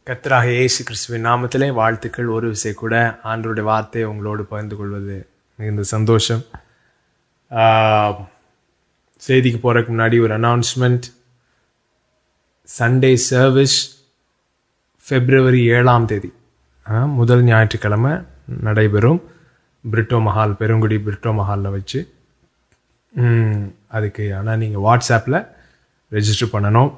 கர்த்தராகிய இயேசு கிறிஸ்துவின் நாமத்திலே வாழ்த்துக்கள். ஒரு விசை கூட ஆண்டவருடைய வார்த்தையை உங்களோடு பகிர்ந்து கொள்வது மிகுந்த சந்தோஷம். செய்திக்கு போகிறதுக்கு முன்னாடி ஒரு அனௌன்ஸ்மெண்ட். சண்டே சர்வீஸ் February 7 முதல் ஞாயிற்றுக்கிழமை நடைபெறும். பிரிட்டோ மஹால், பெருங்குடி பிரிட்டோ மஹாலில் வச்சு. அதுக்கு ஆனால் நீங்கள் வாட்ஸ்அப்பில் ரெஜிஸ்டர் பண்ணணும்.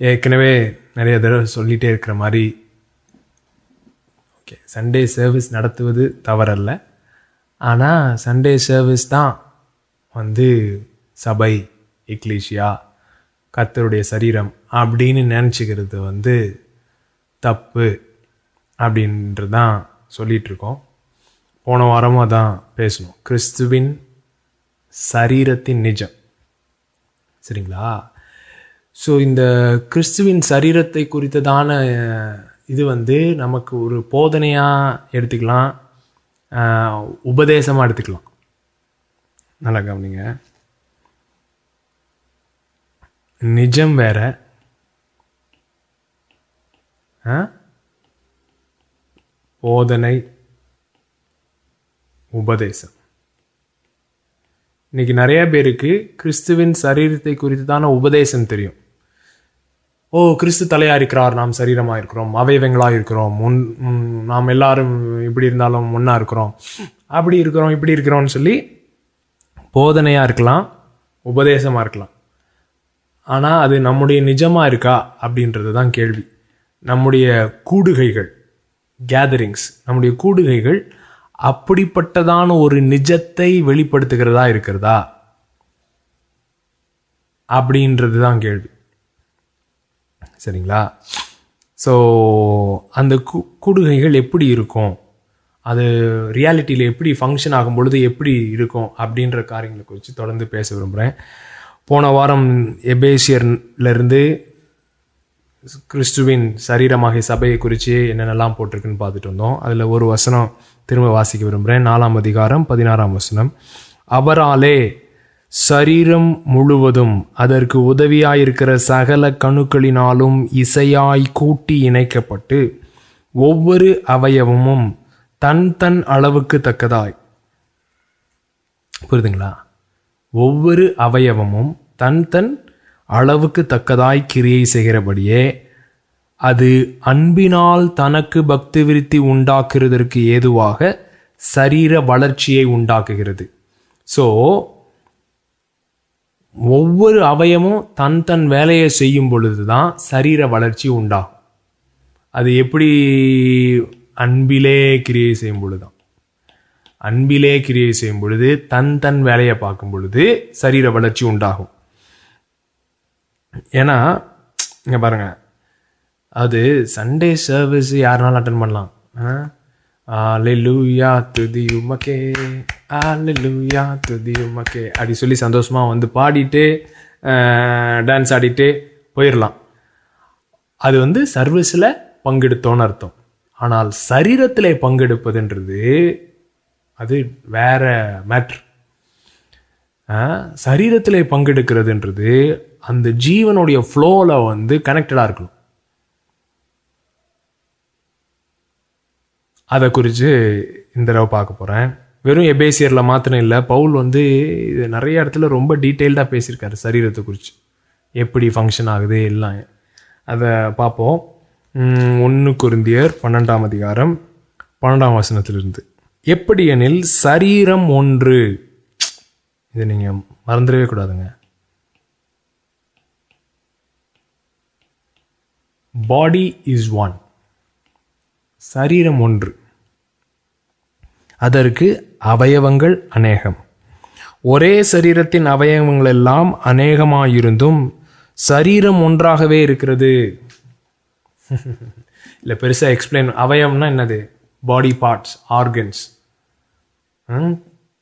ஏற்கனவே நிறைய தடவை சொல்லிகிட்டே இருக்கிற மாதிரி, ஓகே, சண்டே சர்வீஸ் நடத்துவது தவறல்ல. ஆனால் சண்டே சர்வீஸ் தான் சபை, எக்லீசியா, கர்த்தருடைய சரீரம் அப்படின்னு நினச்சிக்கிறது தப்பு அப்படின்றது தான் சொல்லிகிட்ருக்கோம். போன வாரமும் அதான் பேசணும். கிறிஸ்துவின் சரீரத்தின் நிஜம், சரிங்களா? ஸோ இந்த கிறிஸ்துவின் சரீரத்தை குறித்ததான இது நமக்கு ஒரு போதனையாக எடுத்துக்கலாம், உபதேசமாக எடுத்துக்கலாம். நல்லா கவனிங்க. நிஜம் வேற, போதனை, உபதேசம். இன்னைக்கு நிறைய பேருக்கு கிறிஸ்துவின் சரீரத்தை குறித்துதான உபதேசம் தெரியும். ஓ, கிறிஸ்து தலையா இருக்கிறார், நாம் சரீரமாக இருக்கிறோம், அவயவங்களாக இருக்கிறோம், நாம் எல்லாரும் இப்படி இருந்தாலும் ஒன்றா இருக்கிறோம், அப்படி இருக்கிறோம், இப்படி இருக்கிறோம்னு சொல்லி போதனையாக இருக்கலாம், உபதேசமாக இருக்கலாம். ஆனால் அது நம்முடைய நிஜமாக இருக்கா அப்படின்றது தான் கேள்வி. நம்முடைய கூடுகைகள், கேதரிங்ஸ், நம்முடைய கூடுகைகள் அப்படிப்பட்டதான ஒரு நிஜத்தை வெளிப்படுத்துகிறதா இருக்கிறதா அப்படின்றது தான் கேள்வி, சரிங்களா? ஸோ அந்த கூடுகைகள் எப்படி இருக்கும், அது ரியாலிட்டியில் எப்படி ஃபங்க்ஷன் ஆகும் பொழுது எப்படி இருக்கும் அப்படின்ற காரியங்களை குறித்து தொடர்ந்து பேச விரும்புகிறேன். போன வாரம் எபேசியர்லேருந்து கிறிஸ்துவின் சரீரமாகிய சபையை குறித்து என்னென்னலாம் போட்டிருக்குன்னு பார்த்துட்டு வந்தோம். அதில் ஒரு வசனம் திரும்ப வாசிக்க விரும்புகிறேன். 4 அதிகாரம் 16 வசனம். அவராலே சரீரம் முழுவதும் அதற்கு உதவியாயிருக்கிற சகல கணுக்களினாலும் இசையாய் கூட்டி இணைக்கப்பட்டு ஒவ்வொரு அவயவமும் தன் தன் அளவுக்கு தக்கதாய், புரியுதுங்களா? ஒவ்வொரு அவயவமும் தன் தன் அளவுக்கு தக்கதாய் கிரியை செய்கிறபடியே அது அன்பினால் தனக்கு பக்தி விருத்தி உண்டாக்குறதற்கு ஏதுவாக சரீர வளர்ச்சியை உண்டாக்குகிறது. ஸோ ஒவ்வொரு அவயமும் தன் தன் வேலையை செய்யும் பொழுது தான் சரீர வளர்ச்சி உண்டாகும். அது எப்படி? அன்பிலே கிரியை செய்யும் பொழுது தான். அன்பிலே கிரியை செய்யும் பொழுது, தன் தன் வேலையை பார்க்கும் பொழுது சரீர வளர்ச்சி உண்டாகும். ஏன்னா இங்கே பாருங்க, அது சண்டே சர்வீஸ் யாருனாலும் அட்டன் பண்ணலாம். அல்லேலூயா துதி உமக்கே, அல்லேலூயா துதி உமக்கே அப்படி சொல்லி சந்தோஷமாக பாடிட்டு டான்ஸ் ஆடிட்டு போயிடலாம். அது சர்வீஸில் பங்கெடுத்தோன்னு அர்த்தம். ஆனால் சரீரத்தில் பங்கெடுப்பதுன்றது அது வேற மேட்ரு. சரீரத்தில் பங்கெடுக்கிறதுன்றது அந்த ஜீவனுடைய ஃப்ளோவில் கனெக்டடாக இருக்கணும். அதை குறித்து இந்த தடவை பார்க்க போகிறேன். வெறும் எபேசியரில் மாத்திரம் இல்லை, பவுல் இது நிறைய இடத்துல ரொம்ப டீட்டெயில்டாக பேசியிருக்காரு சரீரத்தை குறித்து, எப்படி ஃபங்க்ஷன் ஆகுது எல்லாம். அதை பார்ப்போம். 1 கொரிந்தியர் 12 அதிகாரம் 12 வசனத்திலிருந்து. எப்படி எனில் சரீரம் ஒன்று, இது நீங்கள் மறந்துடவே கூடாதுங்க. பாடி இஸ் ஒன், சரீரம் ஒன்று, அதற்கு அவயவங்கள் அநேகம். ஒரே சரீரத்தின் அவயவங்கள் எல்லாம் அநேகமாயிருந்தும் சரீரம் ஒன்றாகவே இருக்கிறது. இல்லை பெருசாக எக்ஸ்பிளைன். அவயவம்னா என்னது? Body parts, organs.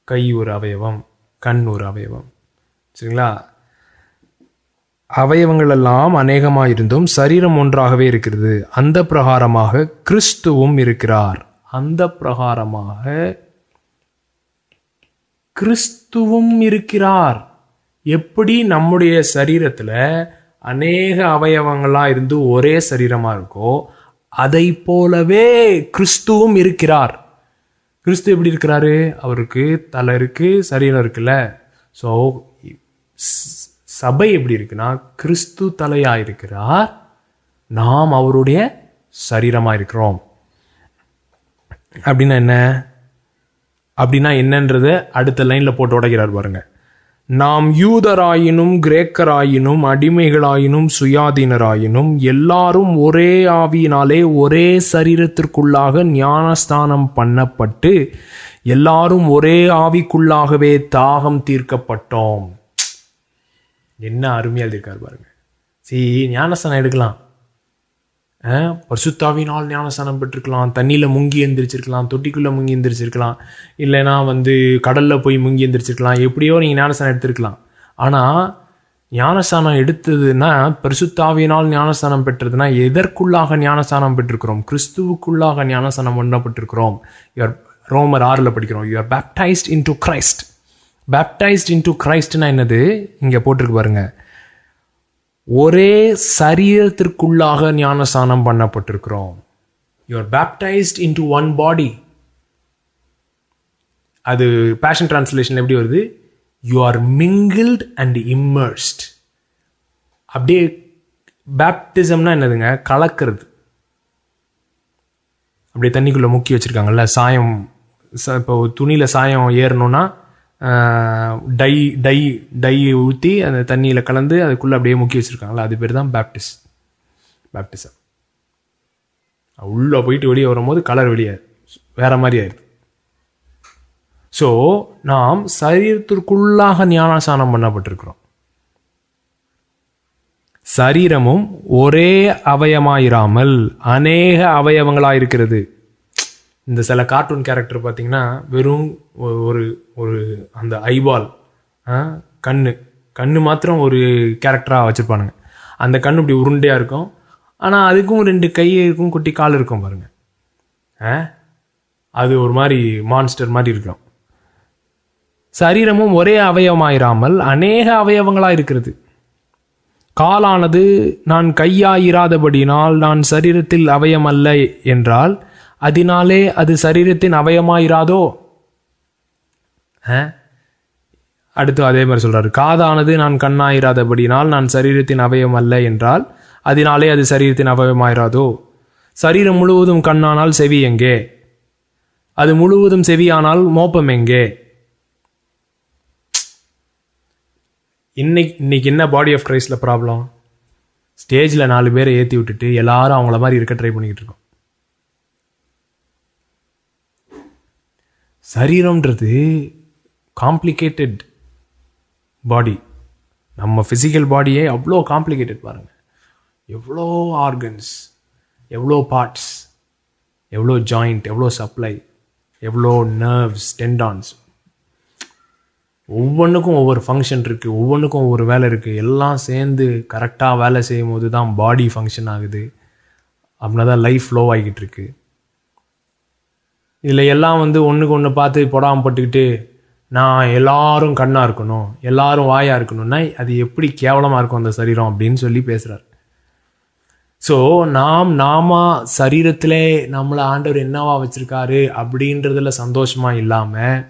கை ஒரு அவயவம், கண் ஒரு அவயவம், சரிங்களா? அவயவங்கள் எல்லாம் அநேகமாயிருந்தும் சரீரம் ஒன்றாகவே இருக்கிறது. அந்த பிரகாரமாக கிறிஸ்துவும் இருக்கிறார். அந்த பிரகாரமாக கிறிஸ்துவும் இருக்கிறார். எப்படி நம்முடைய சரீரத்துல அநேக அவயவங்களா இருந்து ஒரே சரீரமா இருக்கோ, அதை போலவே கிறிஸ்துவும் இருக்கிறார். கிறிஸ்து எப்படி இருக்கிறாரு? அவருக்கு தலை இருக்கு, சரீரம் இருக்குல்ல. ஸோ சபை எப்படி இருக்குன்னா, கிறிஸ்து தலையா இருக்கிறார், நாம் அவருடைய சரீரமா இருக்கிறோம். அப்படின்னா என்ன? அப்படின்னா என்னன்றத அடுத்த லைன்ல போட்டு உடைக்கிறார் பாருங்க. நாம் யூதராயினும் கிரேக்கராயினும் அடிமைகளாயினும் சுயாதீனராயினும் எல்லாரும் ஒரே ஆவியினாலே ஒரே சரீரத்திற்குள்ளாக ஞானஸ்தானம் பண்ணப்பட்டு எல்லாரும் ஒரே ஆவிக்குள்ளாகவே தாகம் தீர்க்கப்பட்டோம். என்ன அருமையா இருக்காரு பாருங்க. ஞானஸ்தானம் எடுக்கலாம், பரிசுத்தாவினால் ஞானஸ்தானம் பெற்றிருக்கலாம், தண்ணியில் முங்கி எந்திரிச்சிருக்கலாம், தொட்டிக்குள்ளே முங்கி எந்திரிச்சிருக்கலாம், இல்லைனா கடலில் போய் முங்கி எந்திரிச்சிருக்கலாம், எப்படியோ நீங்கள் ஞானஸ்தானம் எடுத்திருக்கலாம். ஆனால் ஞானஸ்தானம் எடுத்ததுன்னா, பரிசுத்தாவினால் ஞானஸ்தானம் பெற்றதுன்னா எதற்குள்ளாக ஞானஸ்தானம் பெற்றிருக்கிறோம்? கிறிஸ்துவுக்குள்ளாக ஞானஸ்தானம் பண்ணப்பட்டிருக்கிறோம். ரோமர் 6 படிக்கிறோம், you are baptised into Christ. Baptised into கிரைஸ்ட்னா என்னது? இங்கே போட்டிருக்கு பாருங்க, ஒரே சரீரத்திற்குள்ளாக ஞானஸ்தானம் பண்ணப்பட்டிருக்கிறோம். You are baptised into one body. அது பேஷன் டிரான்ஸ்லேஷன் எப்படி வருது? You are mingled and immersed. அப்படியே பேப்டிசம்னா என்னதுங்க? கலக்கிறது. அப்படியே தண்ணிக்குள்ளே முக்கி வச்சுருக்காங்கல்ல, சாயம். இப்போ துணியில் சாயம் ஏறணும்னா டை டை டை ஊற்றி அந்த தண்ணியில் கலந்து அதுக்குள்ளே அப்படியே முக்கி வச்சுருக்காங்களா, அது பேர் தான் பேப்டிசம். உள்ளே போயிட்டு வெளியே வரும்போது கலர் வெளியே வேற மாதிரி ஆயிடுது. ஸோ நாம் சரீரத்திற்குள்ளாக ஞானஸ்நானம் பண்ணப்பட்டிருக்கிறோம். சரீரமும் ஒரே அவயமாயிராமல் அநேக அவயவங்களாயிருக்கிறது. இந்த சில கார்ட்டூன் கேரக்டர் பார்த்தீங்கன்னா வெறும் ஒரு ஒரு அந்த ஐபால் கண்ணு மாத்திரம் ஒரு கேரக்டராக வச்சுருப்பானுங்க. அந்த கண்ணு இப்படி உருண்டையாக இருக்கும், ஆனால் அதுக்கும் 2 கை இருக்கும், குட்டி கால் இருக்கும் பாருங்க. அது ஒரு மாதிரி மான்ஸ்டர் மாதிரி இருக்கும். சரீரமும் ஒரே அவயவமாயிராமல் அநேக அவயவங்களாக இருக்கிறது. காலானது நான் கையாயிராதபடினால் நான் சரீரத்தில் அவயம் அல்ல என்றால் அதனாலே அது சரீரத்தின் அவயமாயிராதோ? அடுத்து அதே மாதிரி சொல்றாரு, காதானது நான் கண்ணாயிராதபடினால் நான் சரீரத்தின் அவயம் அல்ல என்றால் அதனாலே அது சரீரத்தின் அவயமாயிராதோ? சரீரம் முழுவதும் கண்ணானால் செவி எங்கே? அது முழுவதும் செவியானால் மோப்பம் எங்கே? இன்னைக்கு என்ன பாடி ஆஃப் கிரைஸ்ட்ல ப்ராப்ளம்? ஸ்டேஜில் 4 பேரை ஏற்றி விட்டுட்டு எல்லாரும் அவங்கள மாதிரி இருக்க ட்ரை பண்ணிக்கிட்டு இருக்கோம். சரீரம்ன்றது காம்ப்ளிகேட்டட் பாடி. நம்ம ஃபிசிக்கல் பாடியே அவ்வளோ காம்ப்ளிகேட்டட் பாருங்க. எவ்வளோ ஆர்கன்ஸ், எவ்வளோ பார்ட்ஸ், எவ்வளோ ஜாயிண்ட், எவ்வளோ சப்ளை, எவ்வளோ நர்வ்ஸ், டெண்டான்ஸ், ஒவ்வொன்றுக்கும் ஒவ்வொரு ஃபங்க்ஷன் இருக்குது, ஒவ்வொன்றுக்கும் ஒவ்வொரு வேலை இருக்குது. எல்லாம் சேர்ந்து கரெக்டாக வேலை செய்யும் போது தான் பாடி ஃபங்க்ஷன் ஆகுது. அப்படின்னா தான் லைஃப் ஃப்ளோ ஆகிக்கிட்டு இருக்கு. இதில் எல்லாம் ஒன்றுக்கு ஒன்று பார்த்து பொடாமப்பட்டுக்கிட்டு நான் எல்லாரும் கண்ணாக இருக்கணும், எல்லாரும் வாயாக இருக்கணும்னா அது எப்படி கேவலமாக இருக்கும் அந்த சரீரம் அப்படின்னு சொல்லி பேசுகிறார். ஸோ நாம சரீரத்திலே நம்மளை ஆண்டவர் என்னவா வச்சுருக்காரு அப்படின்றதுல சந்தோஷமாக இல்லாமல்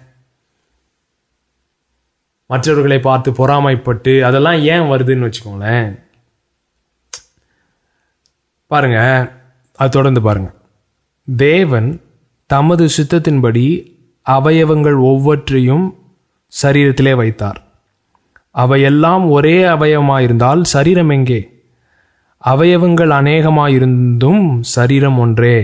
மற்றவர்களை பார்த்து பொறாமைப்பட்டு அதெல்லாம் ஏன் வருதுன்னு வச்சுக்கோங்களேன். பாருங்க, அது தொடர்ந்து பாருங்க. தேவன் தமது சித்தத்தின்படி அவயவங்கள் ஒவ்வொன்றையும் சரீரத்திலே வைத்தார். அவையெல்லாம் ஒரே அவயவமாயிருந்தால் சரீரம் எங்கே? அவயவங்கள் அநேகமாயிருந்தும் சரீரம் ஒன்றே.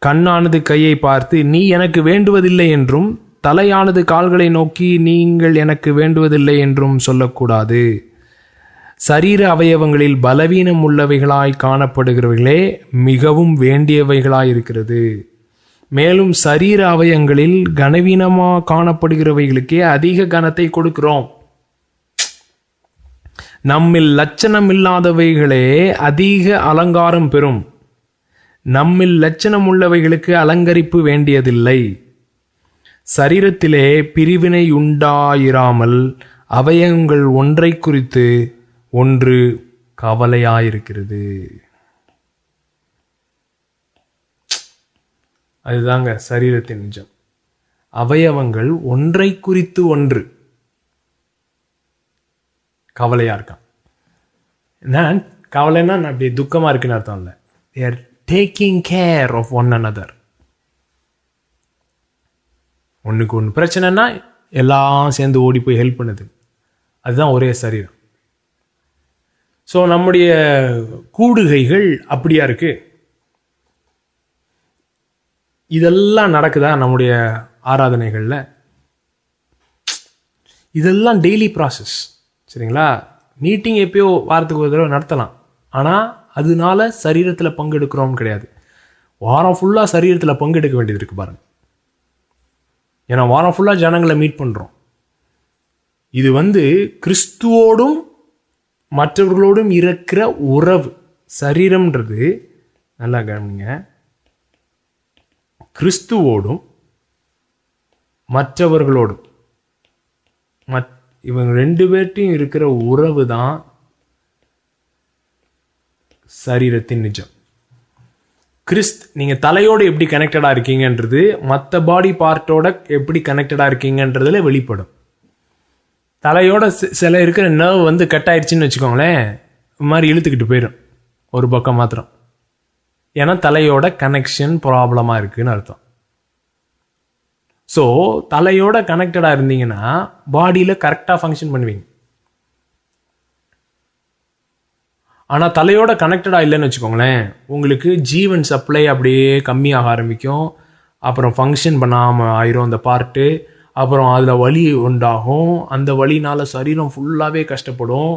கண்ணானது கையை பார்த்து நீ எனக்கு வேண்டுவதில்லை என்றும், தலையானது கால்களை நோக்கி நீங்கள் எனக்கு வேண்டுவதில்லை என்றும் சொல்லக்கூடாது. சரீர அவயவங்களில் பலவீனம் உள்ளவைகளாய் காணப்படுகிறவைகளே மிகவும் வேண்டியவைகளாயிருக்கிறது. மேலும் சரீர அவயங்களில் கனவீனமாக காணப்படுகிறவைகளுக்கே அதிக கனத்தை கொடுக்கிறோம். நம்மில் லட்சணம் இல்லாதவைகளே அதிக அலங்காரம் பெறும். நம்மில் லட்சணம் உள்ளவைகளுக்கு அலங்கரிப்பு வேண்டியதில்லை. சரீரத்திலே பிரிவினை உண்டாயிராமல் அவயங்கள் ஒன்றை குறித்து ஒன்று கவலையாயிருக்கிறது. அதுதாங்க சரீரத்தின் நிஜம். அவயவங்கள் ஒன்றை குறித்து ஒன்று கவலையா இருக்கான். நான் கவலைன்னா அப்படி துக்கமா இருக்குன்னு அர்த்தம் இல்லை. they are taking care of one another. ஒன்றுக்கு ஒன்று பிரச்சனைனா எல்லாம் சேர்ந்து ஓடி போய் ஹெல்ப் பண்ணுது. அதுதான் ஒரே சரீரம். ஸோ நம்முடைய கூடுகைகள் அப்படியா இருக்கு. இதெல்லாம் நடக்குதா நம்முடைய ஆராதனைகளில்? இதெல்லாம் டெய்லி ப்ராசஸ். சரிங்களா? மீட்டிங் எப்பயோ வாரத்துக்கு ஒரு தடவை நடத்தலாம். ஆனால் அதனால சரீரத்தில் பங்கெடுக்கிறோம் கிடையாது. வாரம் ஃபுல்லாக சரீரத்தில் பங்கெடுக்க வேண்டியது இருக்குது பாருங்கள். ஏன்னா வாரம் ஃபுல்லாக ஜனங்களை மீட் பண்ணுறோம். இது கிறிஸ்துவோடும் மற்றவர்களோடும் இருக்கிற உறவு. சரீரம்ன்றது நல்லா கவனிங்க, கிறிஸ்துவோடும் மற்றவர்களோடும் இவங்க ரெண்டு பேர்ட்டையும் இருக்கிற உறவு தான் சரீரத்தின் நிஜம். நீங்கள் தலையோடு எப்படி கனெக்டடாக இருக்கீங்கன்றது மற்ற பாடி பார்ட்டோட எப்படி கனெக்டடாக இருக்கீங்கன்றதுல வெளிப்படும். தலையோட சில இருக்கிற நர்வ் கட் ஆயிடுச்சுன்னு வச்சுக்கோங்களேன், இந்த மாதிரி இழுத்துக்கிட்டு போயிடும் ஒரு பக்கம் மாத்திரம். ஏன்னா தலையோட கனெக்ஷன் ப்ராப்ளமாக இருக்குன்னு அர்த்தம். ஸோ தலையோட கனெக்டடாக இருந்தீங்கன்னா பாடியில் கரெக்டாக ஃபங்க்ஷன் பண்ணுவீங்க. ஆனால் தலையோட கனெக்டடாக இல்லைன்னு வச்சுக்கோங்களேன், உங்களுக்கு ஜீவன் சப்ளை அப்படியே கம்மியாக ஆரம்பிக்கும். அப்புறம் ஃபங்க்ஷன் பண்ணாமல் ஆயிரும் அந்த பார்ட்டு. அப்புறம் அதில் வலி உண்டாகும். அந்த வலினால் சரீரம் ஃபுல்லாகவே கஷ்டப்படும்.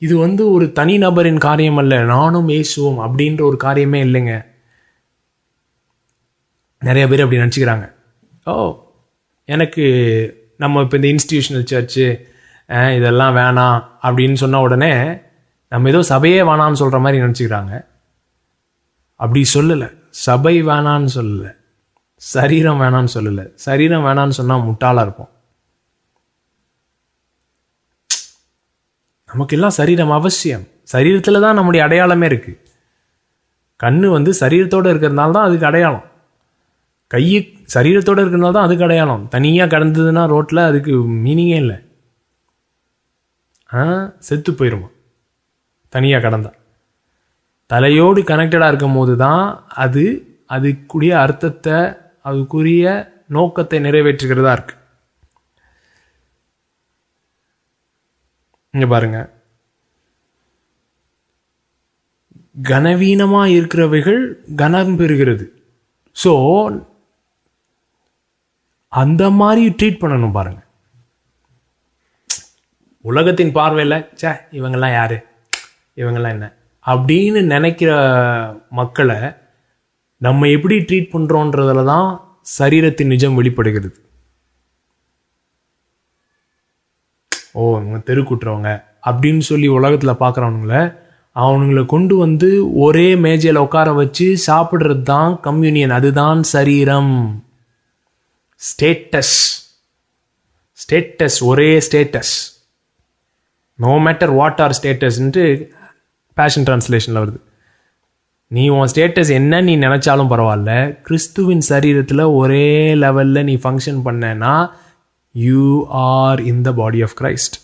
இது ஒரு தனிநபரின் காரியம் அல்ல, நானும் இயேசுவும் அப்படின்ற ஒரு காரியமே இல்லைங்க. நிறைய பேர் அப்படி நினச்சிக்கிறாங்க. எனக்கு நம்ம இப்போ இந்த இன்ஸ்டிடியூஷனல் சர்ச்சு இதெல்லாம் வேணாம் அப்படின்னு சொன்ன உடனே நம்ம ஏதோ சபையே வேணான்னு சொல்கிற மாதிரி நினச்சிக்கிறாங்க. அப்படி சொல்லலை. சபை வேணான்னு சொல்லலை, சரீரம் வேணான்னு சொல்லலை. சரீரம் வேணான்னு சொன்னால் முட்டாளாக இருப்போம். நமக்கெல்லாம் சரீரம் அவசியம். சரீரத்தில் தான் நம்முடைய அடையாளமே இருக்குது. கண்ணு சரீரத்தோடு இருக்கிறதுனால தான் அதுக்கு அடையாளம். கை சரீரத்தோடு இருக்கிறதுனால தான் அதுக்கு அடையாளம். தனியாக கடந்ததுன்னா ரோட்டில் அதுக்கு மீனிங்கே இல்லை. செத்து போயிடுமா தனியாக கடந்தா. தலையோடு கனெக்டடாக இருக்கும் போது தான் அதுக்குரிய அர்த்தத்தை, அதுக்குரிய நோக்கத்தை நிறைவேற்றுகிறதா இருக்கு. இங்க பாருங்க, கனவீனமாக இருக்கிறவைகள் கனம் பெறுகிறது. ஸோ அந்த மாதிரி ட்ரீட் பண்ணணும் பாருங்க. உலகத்தின் பார்வையில் இவங்கெல்லாம் யாரு, இவங்கெல்லாம் என்ன அப்படின்னு நினைக்கிற மக்களை நம்ம எப்படி ட்ரீட் பண்ணுறோன்றதுல தான் சரீரத்தின் நிஜம் வெளிப்படுகிறது. இவங்க தெருக்கூட்டுறவங்க அப்படின்னு சொல்லி உலகத்தில் பார்க்குறவனுங்கள அவனுங்களை கொண்டு ஒரே மேஜையில் உட்கார வச்சு சாப்பிட்றது தான் கம்யூனியன். அதுதான் சரீரம். ஸ்டேட்டஸ் ஒரே status, no matter what are ஸ்டேட்டஸ்ன்ட்டு பேஷன் டிரான்ஸ்லேஷனில் வருது. நீ உன் ஸ்டேட்டஸ் என்ன நீ நினச்சாலும் பரவாயில்ல, கிறிஸ்துவின் சரீரத்தில் ஒரே லெவலில் நீ ஃபங்க்ஷன் பண்ணனா you are in the body of Christ.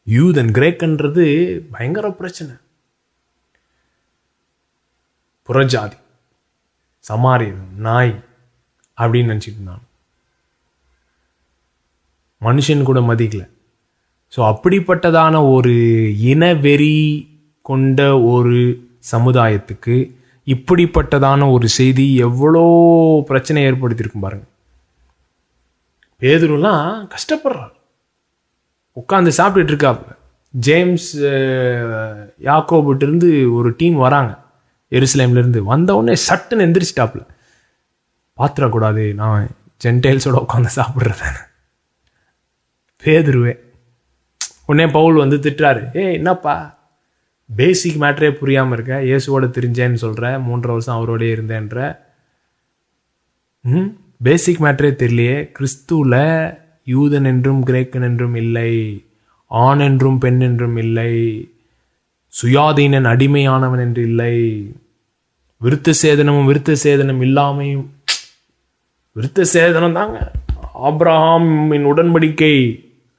Jew and கிரேக்ன்றது பயங்கர பிரச்சனை. புறஜாதி, சமாரியன், நாய் அப்படின்னு நினச்சிட்டு இருந்தான். மனுஷன் கூட மதிக்கல. ஸோ அப்படிப்பட்டதான ஒரு இனவெறி கொண்ட ஒரு சமுதாயத்துக்கு இப்படிப்பட்டதான ஒரு செய்தி எவ்வளோ பிரச்சனை ஏற்படுத்தியிருக்கும் பாருங்க. பேதுருலாம் கஷ்டப்படுறார், உட்காந்து சாப்பிட்டுட்டு இருக்காப்புல. ஜேம்ஸ் யாக்கோபுட்டிருந்து ஒரு டீம் வராங்க எருசலேம்லேருந்து. வந்தவுடனே சட்டுன்னு எந்திரிச்சிட்டாப்புல. பாத்திரக்கூடாது, நான் ஜென்டைல்ஸோட உட்காந்து சாப்பிட்றேன். பேதுருவே உடனே பவுல் திட்டுறாரு, என்னப்பா பேசிக் மேட்டரே புரியாமல் இருக்க, இயேசுவோட தெரிஞ்சேன்னு சொல்கிற, 3 வருஷம் அவரோடய இருந்தேன்ற. பேசிக் மேட்டரே தெரியலையே. கிறிஸ்துவில் யூதன் என்றும் கிரேக்கன் என்றும் இல்லை, ஆண் என்றும் பெண் என்றும் இல்லை, சுயாதீனன் அடிமையானவன் என்று இல்லை, விருத்த சேதனமும் விருத்த சேதனம் இல்லாமையும். விருத்த சேதனம் தாங்க ஆபிரகாமின் உடன்படிக்கை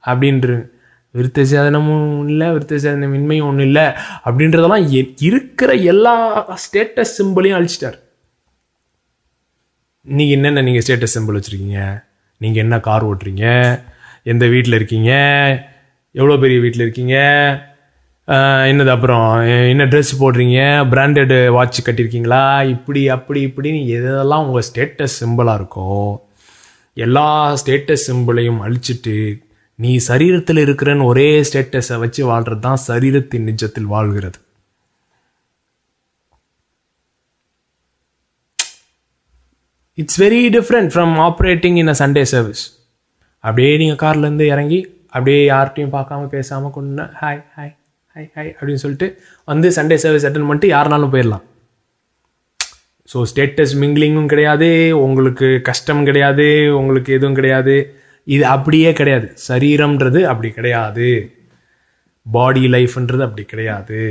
அப்படின்று, விருத்த சேதனமும் இல்லை, விருத்த சேதனம் இன்மையும் ஒன்றும் இல்லை அப்படின்றதெல்லாம் இருக்கிற எல்லா ஸ்டேட்டஸ் சிம்பிளையும் அழிச்சிட்டார். நீங்கள் என்னென்ன நீங்கள் ஸ்டேட்டஸ் சிம்பிள் வச்சுருக்கீங்க? நீங்கள் என்ன கார் ஓட்டுறீங்க, எந்த வீட்டில் இருக்கீங்க, எவ்வளோ பெரிய வீட்டில் இருக்கீங்க, என்னது அப்புறம் என்ன ட்ரெஸ் போடுறீங்க, பிராண்டட் வாட்ச் கட்டியிருக்கீங்களா, இப்படி அப்படி இப்படின்னு எதெல்லாம் உங்கள் ஸ்டேட்டஸ் சிம்பிளாக இருக்கோ எல்லா ஸ்டேட்டஸ் சிம்பிளையும் அழிச்சிட்டு நீ சரீரத்தில் இருக்கிறன்னு ஒரே ஸ்டேட்டஸை வச்சு வாழ்கிறது தான் சரீரத்தின் நிஜத்தில் வாழ்கிறது. It's very different from operating in a Sunday service. அப்படியே நீங்கள் கார்லேருந்து இறங்கி அப்படியே யார்கிட்டையும் பார்க்காம பேசாமல் கொண்டு ஹாய் ஹாய் ஹாய் ஹாய் அப்படின்னு சொல்லிட்டு வந்து சண்டே சர்வீஸ் அட்டன் பண்ணிட்டு யாருனாலும் போயிடலாம். ஸோ ஸ்டேட்டஸ் மிங்கிலிங்கும் கிடையாது, உங்களுக்கு கஷ்டம் கிடையாது, உங்களுக்கு எதுவும் கிடையாது. இது அப்படியே கிடையாது. சரீரம்ன்றது அப்படி கிடையாது, பாடி லைஃப்ன்றது அப்படி கிடையாது.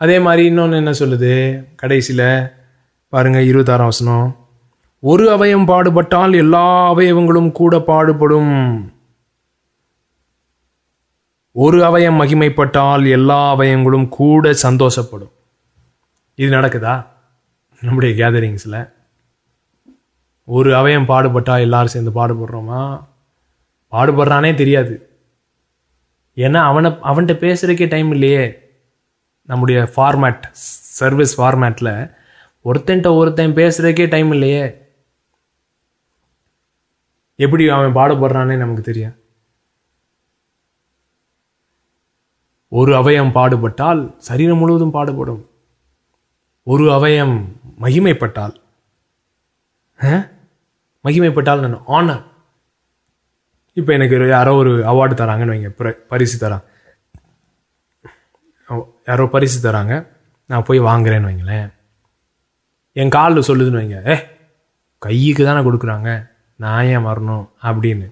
அதே மாதிரி இன்னொன்று என்ன சொல்லுது கடைசியில் பாருங்க, 26ஆம் வசனம், ஒரு அவயம் பாடுபட்டால் எல்லா அவயவங்களும் கூட பாடுபடும், ஒரு அவயம் மகிமைப்பட்டால் எல்லா அவயங்களும் கூட சந்தோஷப்படும். இது நடக்குதா நம்முடைய கேதரிங்ஸில்? ஒரு அவயம் பாடுபட்டால் எல்லாரும் சேர்ந்து பாடுபடுறோமா? பாடுபடுறானே தெரியாது. ஏன்னா அவன்கிட்ட பேசுறதுக்கே டைம் இல்லையே. நம்முடைய ஃபார்மேட், சர்வீஸ் ஃபார்மேட்டில் ஒருத்தன் பேசுறதுக்கே டைம் இல்லையே. எப்படி அவன் பாடுபடுறானே நமக்கு தெரியும். ஒரு அவயம் பாடுபட்டால் சரீரம் முழுவதும் பாடுபடும். ஒரு அவயம் மகிமைப்பட்டால் நான் ஆனர். இப்போ எனக்கு யாரோ ஒரு அவார்டு தராங்கன்னு வைங்க, பரிசு தரான், யாரோ பரிசு தராங்க, நான் போய் வாங்குறேன்னு வைங்களேன். என் காலில் சொல்லுதுன்னு வைங்க, கைக்கு தானே கொடுக்குறாங்க, நான் ஏன் வரணும் அப்படின்னு.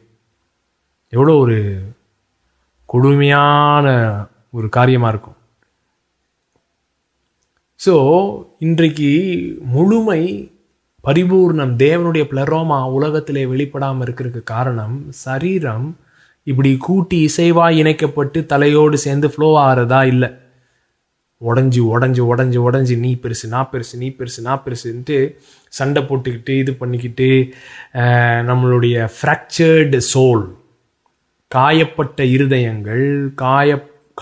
எவ்வளோ ஒரு கொடுமையான ஒரு காரியமாக இருக்கும். ஸோ இன்றைக்கு முழுமை பரிபூர்ணம் தேவனுடைய பிளரோமா உலகத்திலே வெளிப்படாமல் இருக்கிறதுக்கு காரணம் சரீரம் இப்படி கூட்டி இசைவாய் இணைக்கப்பட்டு தலையோடு சேர்ந்து ஃப்ளோ ஆகிறதா இல்லை. உடஞ்சி உடஞ்சி உடஞ்சி உடஞ்சி நீ பெருசு நான் பெருசு நீ பெருசு நான் பெருசுன்ட்டு சண்டை போட்டுக்கிட்டு இது பண்ணிக்கிட்டு நம்மளுடைய ஃப்ராக்சர்டு சோல், காயப்பட்ட இருதயங்கள்,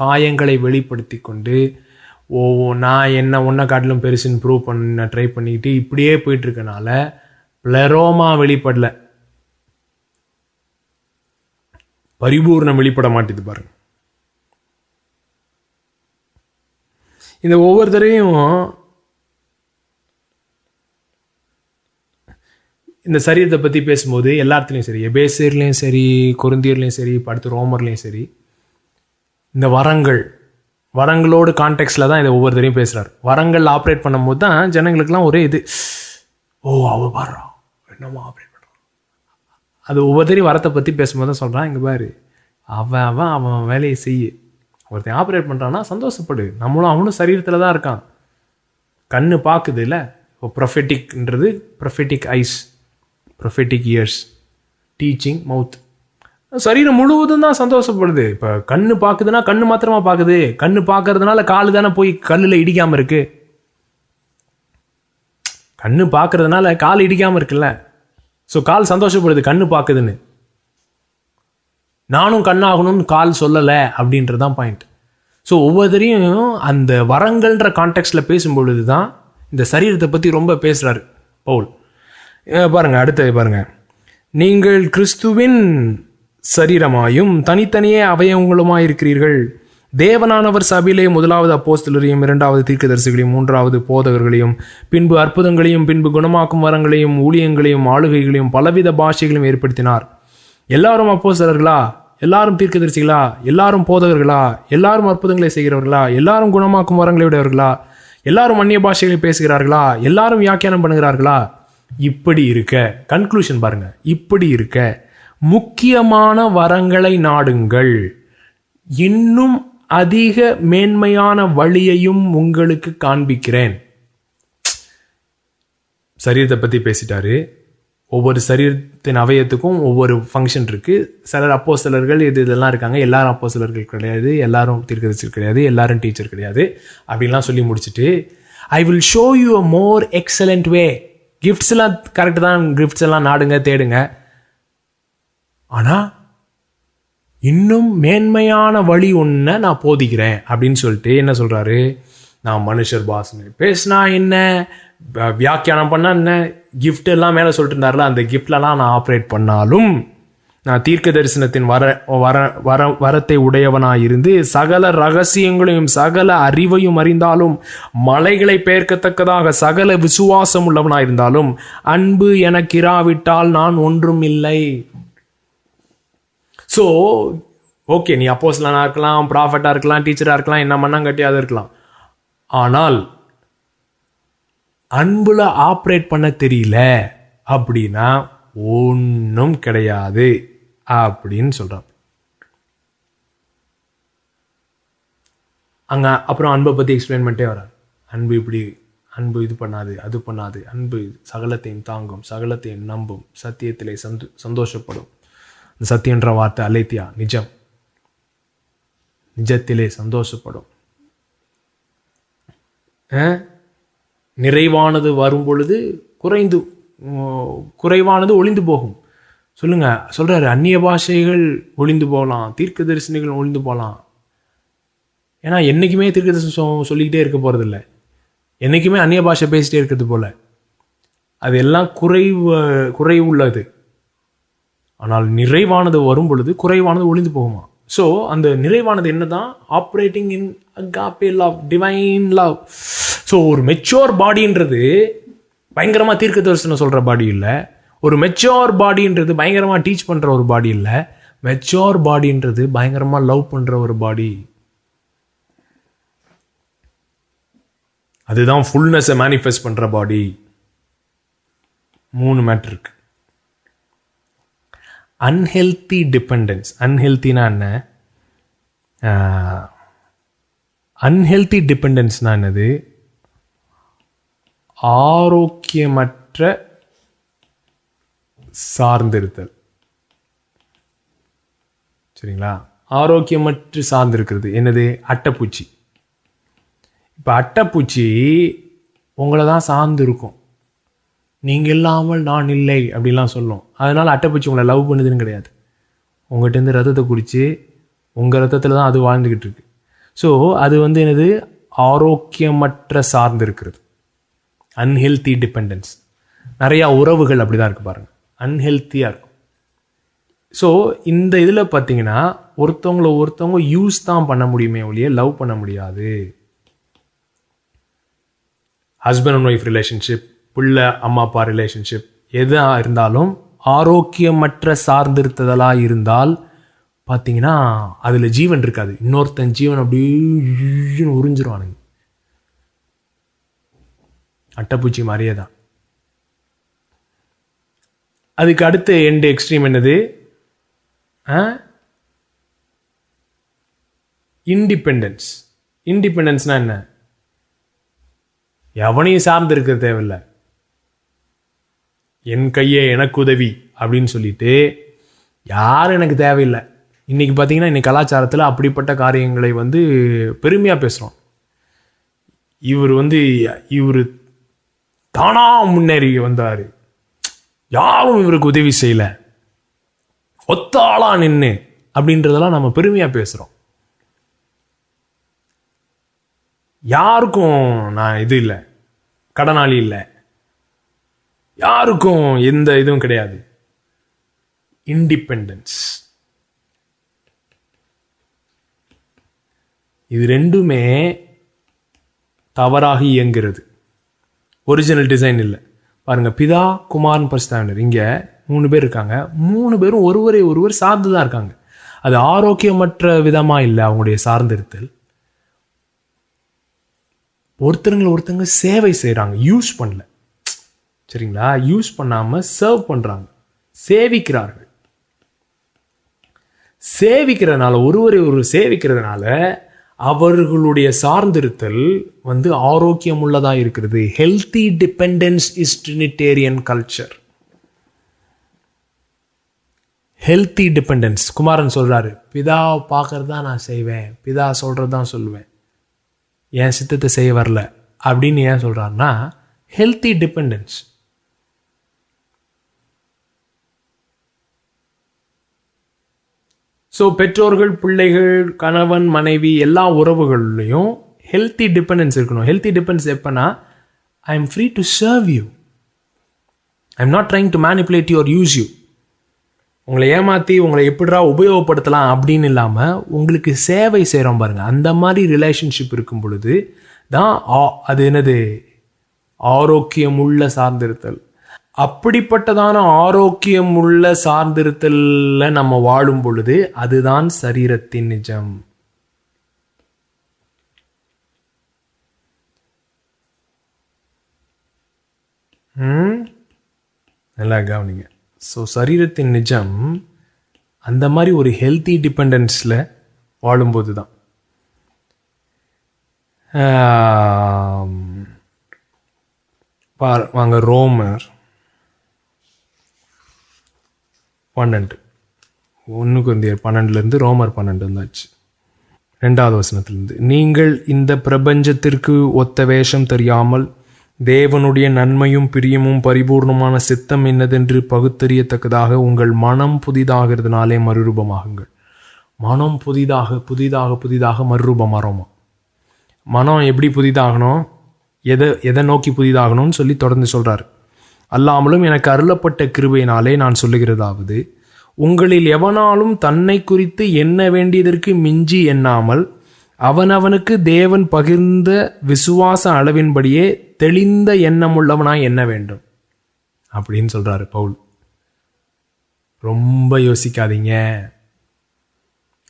காயங்களை வெளிப்படுத்தி கொண்டு நான் ஒன்றை காட்டிலும் பெருசுன்னு ப்ரூவ் பண்ண ட்ரை பண்ணிக்கிட்டு இப்படியே போயிட்டுருக்கனால பிளரோமா வெளிப்படல, பரிபூர்ணம் வெளிப்பட மாட்டேது பாருங்க. இந்த ஒவ்வொருத்தரையும் இந்த சரீரத்தை பற்றி பேசும்போது எல்லாத்துலேயும் சரி, எபேசியர்லேயும் சரி, கொரிந்தியர்லேயும் சரி, அடுத்து ரோமர்லேயும் சரி, இந்த வரங்களோடு கான்டெக்ட்ல தான் இதை ஒவ்வொருத்தரையும் பேசுகிறார். வரங்கள் ஆப்ரேட் பண்ணும்போது தான் ஜனங்களுக்கெல்லாம் ஒரே இது, அவ பாடுறான் என்னமோ ஆப்ரேட் பண்ணுறான். அது ஒவ்வொருத்தரையும் வரத்தை பற்றி பேசும்போது தான் சொல்கிறான், இங்கே பாரு அவன் வேலையை செய்ய. ஒருத்தன் ஆப்ரேட் பண்ணுறான்னா சந்தோஷப்படு, அவனும் சரீரத்தில் தான் இருக்கான். கண்ணு பார்க்குது இல்லை, இப்போ ப்ரொஃபெட்டிக்ன்றது prophetic eyes, prophetic ears, teaching mouth, சரீரம் முழுவதும் தான் சந்தோஷப்படுது. இப்போ கண்ணு பார்க்குதுன்னா கண்ணு மாத்திரமா பார்க்குது, கண்ணு பார்க்கறதுனால காலு தானே போய் கல்லில் இடிக்காமல் இருக்கு. கண்ணு பார்க்கறதுனால கால் இடிக்காமல் இருக்குல்ல. ஸோ கால் சந்தோஷப்படுது கண்ணு பார்க்குதுன்னு. நானும் கண்ணாகணும்னு கால் சொல்லலை அப்படின்றதான் பாயிண்ட். ஸோ ஒவ்வொருத்தரையும் அந்த வரங்கள்ன்ற கான்டெக்ட்ல பேசும்பொழுது தான் இந்த சரீரத்தை பற்றி ரொம்ப பேசுகிறாரு பவுல். பாருங்க, அடுத்தது பாருங்க, நீங்கள் கிறிஸ்துவின் சரீரமாயும் தனித்தனியே அவயவங்களுமாயிருக்கிறீர்கள். தேவனானவர் சபையிலே முதலாவது அப்போஸ்தலரையும், இரண்டாவது தீர்க்கதரிசிகளையும், மூன்றாவது போதகர்களையும், பின்பு அற்புதங்களையும், பின்பு குணமாக்கும் வரங்களையும், ஊழியங்களையும், ஆளுகைகளையும், பலவித பாஷைகளையும் ஏற்படுத்தினார். எல்லாரும் அப்போஸ்தலர்களா? எல்லாரும் தீர்க்கதரிசிகளா, எல்லாரும் போதகர்களா, எல்லாரும் அற்புதங்களை செய்கிறவர்களா, எல்லாரும் குணமாக்கும் வரங்களை உடையவர்களா, எல்லாரும் அந்நிய பாஷைகளை பேசுகிறார்களா, எல்லாரும் வியாக்கியானம் பண்ணுகிறார்களா? இப்படி இருக்க, கன்க்ளூஷன் பாருங்க, இப்படி இருக்க முக்கியமான வரங்களை நாடுங்கள், இன்னும் அதிக மேன்மையான வழியையும் உங்களுக்கு காண்பிக்கிறேன். சரீரத்தை பற்றி பேசிட்டாரு. ஒவ்வொரு சரீரத்தின் அவயத்துக்கும் ஒவ்வொரு ஃபங்க்ஷன் இருக்குது. சிலர் அப்போஸ்தலர்கள் இதெல்லாம் இருக்காங்க. எல்லாரும் அப்போஸ்தலர்கள் கிடையாது, எல்லாரும் தீர்க்கதரிசி கிடையாது, எல்லாரும் டீச்சர் கிடையாது அப்படின்லாம் சொல்லி முடிச்சுட்டு, I will show you a more excellent way. Gifts எல்லாம் கரெக்டு தான், கிஃப்ட்ஸ் எல்லாம் நாடுங்க, தேடுங்க. ஆனால் இன்னும் மேன்மையான வழி ஒன்றை நான் போதிக்கிறேன் அப்படின்னு சொல்லிட்டு என்ன சொல்கிறாரு? நான் மனுஷர் பாசனை பேசினா என்ன, வியாக்கியானம் பண்ணால் என்ன, கிஃப்ட் எல்லாம் மேலே சொல்லிட்டு இருந்தார்ல, அந்த கிஃப்ட்லலாம் நான் ஆப்ரேட் பண்ணாலும், நான் தீர்க்க தரிசனத்தின் வரத்தை உடையவனாயிருந்து சகல ரகசியங்களையும் சகல அறிவையும் அறிந்தாலும், மலைகளை பெயர்க்கத்தக்கதாக சகல விசுவாசம் உள்ளவனாயிருந்தாலும், அன்பு எனக்கு இராவிட்டால் நான் ஒன்றும் இல்லை. ஸோ ஓகே, நீ அப்போஸ்தலனா இருக்கலாம், ப்ராஃபட்டாக இருக்கலாம், டீச்சராக இருக்கலாம், என்ன மண்ணாங்கட்டியாக இருக்கலாம். ஆனால் அன்புல ஆப்ரேட் பண்ண தெரியல அப்படின்னா ஒன்றும் கிடையாது அப்படின்னு சொல்கிறான். அங்கே அப்புறம் அன்பை பற்றி எக்ஸ்பிளைன் பண்ணிட்டே வர்றார். அன்பு இப்படி, அன்பு இது பண்ணாது, அது பண்ணாது, அன்பு சகலத்தையும் தாங்கும், சகலத்தையும் நம்பும், சத்தியத்திலே சந்தோஷப்படும். இந்த சத்தியன்ற வார்த்தை அலேத்தியா, நிஜம், நிஜத்திலே சந்தோஷப்படும். நிறைவானது வரும் பொழுது குறைவானது ஒளிந்து போகும். சொல்றாரு, அந்நிய பாஷைகள் ஒளிந்து போகலாம், தீர்க்க தரிசனிகள் ஒளிந்து போகலாம். ஏன்னா என்னைக்குமே தீர்க்க தரிசனம் சொல்லிக்கிட்டே இருக்க போறதில்ல, என்னைக்குமே அந்நிய பாஷை பேசிட்டே இருக்கிறது போல. அது எல்லாம் குறைவு உள்ளது. ஆனால் நிறைவானது வரும் பொழுது குறைவானது ஒளிந்து போகுமா. ஸோ அந்த நிறைவானது என்னதான்? ஆப்ரேட்டிங் இன் Agape love, divine love. So ஒரு மெச்சோர் பாடின்றது பயங்கரமாக தீர்க்க தரிசனம் சொல்கிற பாடி இல்லை. ஒரு மெச்சோர் பாடின்றது பயங்கரமாக டீச் பண்ணுற ஒரு பாடி இல்லை. மெச்சோர் பாடின்றது பயங்கரமாக லவ் பண்ணுற ஒரு பாடி. அதுதான் ஃபுல்னஸை மேனிஃபெஸ்ட் பண்ணுற பாடி. 3 மேட்டர் இருக்கு. Unhealthy dependence. அன்ஹெல்த்தினா என்ன? அன்ஹெல்தி டிபெண்டன்ஸ்னா என்னது? ஆரோக்கியமற்ற சார்ந்திருத்தல். சரிங்களா? ஆரோக்கியமற்று சார்ந்திருக்கிறது என்னது? அட்டைப்பூச்சி. இப்போ அட்டைப்பூச்சி உங்களை தான் சார்ந்து இருக்கும். நீங்கள் இல்லாமல் நான் இல்லை அப்படிலாம் சொல்லும். அதனால் அட்டைப்பூச்சி உங்களை லவ் பண்ணுதுன்னு கிடையாது. உங்கள்கிட்டருந்து ரத்தத்தை குடித்து உங்கள் ரத்தத்தில் தான் அது வாழ்ந்துக்கிட்டு இருக்கு. ஸோ அது என்னது? ஆரோக்கியமற்ற சார்ந்து இருக்கிறது. Unhealthy dependence. நிறையா உறவுகள் அப்படி தான் இருக்குது பாருங்கள், அன்ஹெல்த்தியாக இருக்கும். ஸோ இந்த இதில் பார்த்தீங்கன்னா ஒருத்தவங்க யூஸ் தான் பண்ண முடியுமே ஒழிய லவ் பண்ண முடியாது. ஹஸ்பண்ட் அண்ட் ஒய்ஃப் ரிலேஷன்ஷிப், பிள்ளை அம்மா அப்பா ரிலேஷன்ஷிப் எதாக இருந்தாலும் ஆரோக்கியமற்ற சார்ந்திருத்ததெல்லாம் இருந்தால் பார்த்தீங்கன்னா அதில் ஜீவன் இருக்காது. இன்னொருத்தன் ஜீவன் அப்படியே உறிஞ்சிருவானுங்க. அட்டைப்பூச்சி மாதிரியே தான். அதுக்கு அடுத்த எண்டு எக்ஸ்ட்ரீம் என்னது? இண்டிபெண்டன்ஸ். இண்டிபெண்டன்ஸ்னா என்ன? எவனையும் சார்ந்து இருக்க தேவையில்லை, என் கையே எனக்கு உதவி அப்படின்னு சொல்லிட்டு யாரும் எனக்கு தேவையில்லை. இன்னைக்கு பார்த்தீங்கன்னா இன்னைக்கு கலாச்சாரத்தில் அப்படிப்பட்ட காரியங்களை பெருமையாக பேசுகிறோம். இவர் தானா முன்னேறி வந்தார், யாரும் இவருக்கு உதவி செய்யலை, ஒத்த ஆளா நின்று அப்படின்றதெல்லாம் நம்ம பெருமையாக பேசுகிறோம். யாருக்கும் நான் இது இல்லை, கடனாளி இல்லை, யாருக்கும் எந்த இதுவும் கிடையாது. இண்டிபெண்டன்ஸ். இது ரெண்டுமே தவறாக இயங்குகிறது. ஒரிஜினல் டிசைன் இல்லை. பாருங்க, பிதா குமாரன் பரிசுத்த ஆவியானவர், இங்கே 3 பேர் இருக்காங்க. 3 பேரும் ஒருவரை ஒருவர் சார்ந்து தான் இருக்காங்க. அது ஆரோக்கியமற்ற விதமா இல்லை. அவங்களுடைய சார்ந்திருத்தல் ஒருத்தங்க சேவை செய்கிறாங்க, யூஸ் பண்ணல, சரிங்களா? யூஸ் பண்ணாமல் சர்வ் பண்ணுறாங்க, சேவிக்கிறார்கள். சேவிக்கிறதுனால ஒரு சேவிக்கிறதுனால அவர்களுடைய சார்ந்திருத்தல் ஆரோக்கியம் உள்ளதா இருக்கிறது. Healthy dependence is trinitarian culture. Healthy dependence. குமாரன் சொல்றாரு, பிதாவை பார்க்கறது தான் நான் செய்வேன், பிதா சொல்றது தான் சொல்லுவேன், என் சித்தத்தை செய்ய வரல அப்படின்னு ஏன் சொல்றாருன்னா ஹெல்த்தி டிபெண்டன்ஸ். ஸோ பெற்றோர்கள், பிள்ளைகள், கணவன், மனைவி எல்லா உறவுகள்லையும் ஹெல்த்தி டிபெண்டன்ஸ் இருக்கணும். ஹெல்த்தி டிபெண்டன்ஸ் எப்போனா, I am free to serve you, I am not trying to manipulate you are use you. உங்களை ஏமாற்றி உங்களை எப்படிரா உபயோகப்படுத்தலாம் அப்படின்னு இல்லாமல் உங்களுக்கு சேவை செய்கிறோம் பாருங்கள். அந்த மாதிரி ரிலேஷன்ஷிப் இருக்கும் பொழுது தான் அது என்னது, ஆரோக்கியமுள்ள சார்ந்திருத்தல். அப்படிப்பட்டதான ஆரோக்கியம் உள்ள சார்ந்திருத்தல்ல நம்ம வாழும் பொழுது அதுதான் சரீரத்தின் நிஜம். நல்லா கவனிங்க. ஸோ சரீரத்தின் நிஜம் அந்த மாதிரி ஒரு ஹெல்த்தி டிபெண்டன்ஸில் வாழும்போது தான். வாங்க ரோமர் 12, 1 Corinthians 12 ரோமர் 12 வந்தாச்சு. 2வது வசனத்திலிருந்து, நீங்கள் இந்த பிரபஞ்சத்திற்கு ஒத்த வேஷம் தெரியாமல் தேவனுடைய நன்மையும் பிரியமும் பரிபூர்ணமான சித்தம் என்னதென்று பகுத்தறியத்தக்கதாக உங்கள் மனம் புதிதாகிறதுனாலே மறுரூபமாகுங்கள். மனம் புதிதாக மறுரூபமாறோமா? மனம் எப்படி புதிதாகணும், எதை நோக்கி புதிதாகணும்னு சொல்லி தொடர்ந்து சொல்றாரு. அல்லாமலும் எனக்கு அருளப்பட்ட கிருபையினாலே நான் சொல்லுகிறதாவது, உங்களில் எவனாலும் தன்னை குறித்து எண்ண வேண்டியதற்கு மிஞ்சி எண்ணாமல் அவனவனுக்கு தேவன் பகிர்ந்த விசுவாச அளவின்படியே தெளிந்த எண்ணமுள்ளவனாய் எண்ண வேண்டும் அப்படின்னு சொல்றாரு பவுல். ரொம்ப யோசிக்காதீங்க,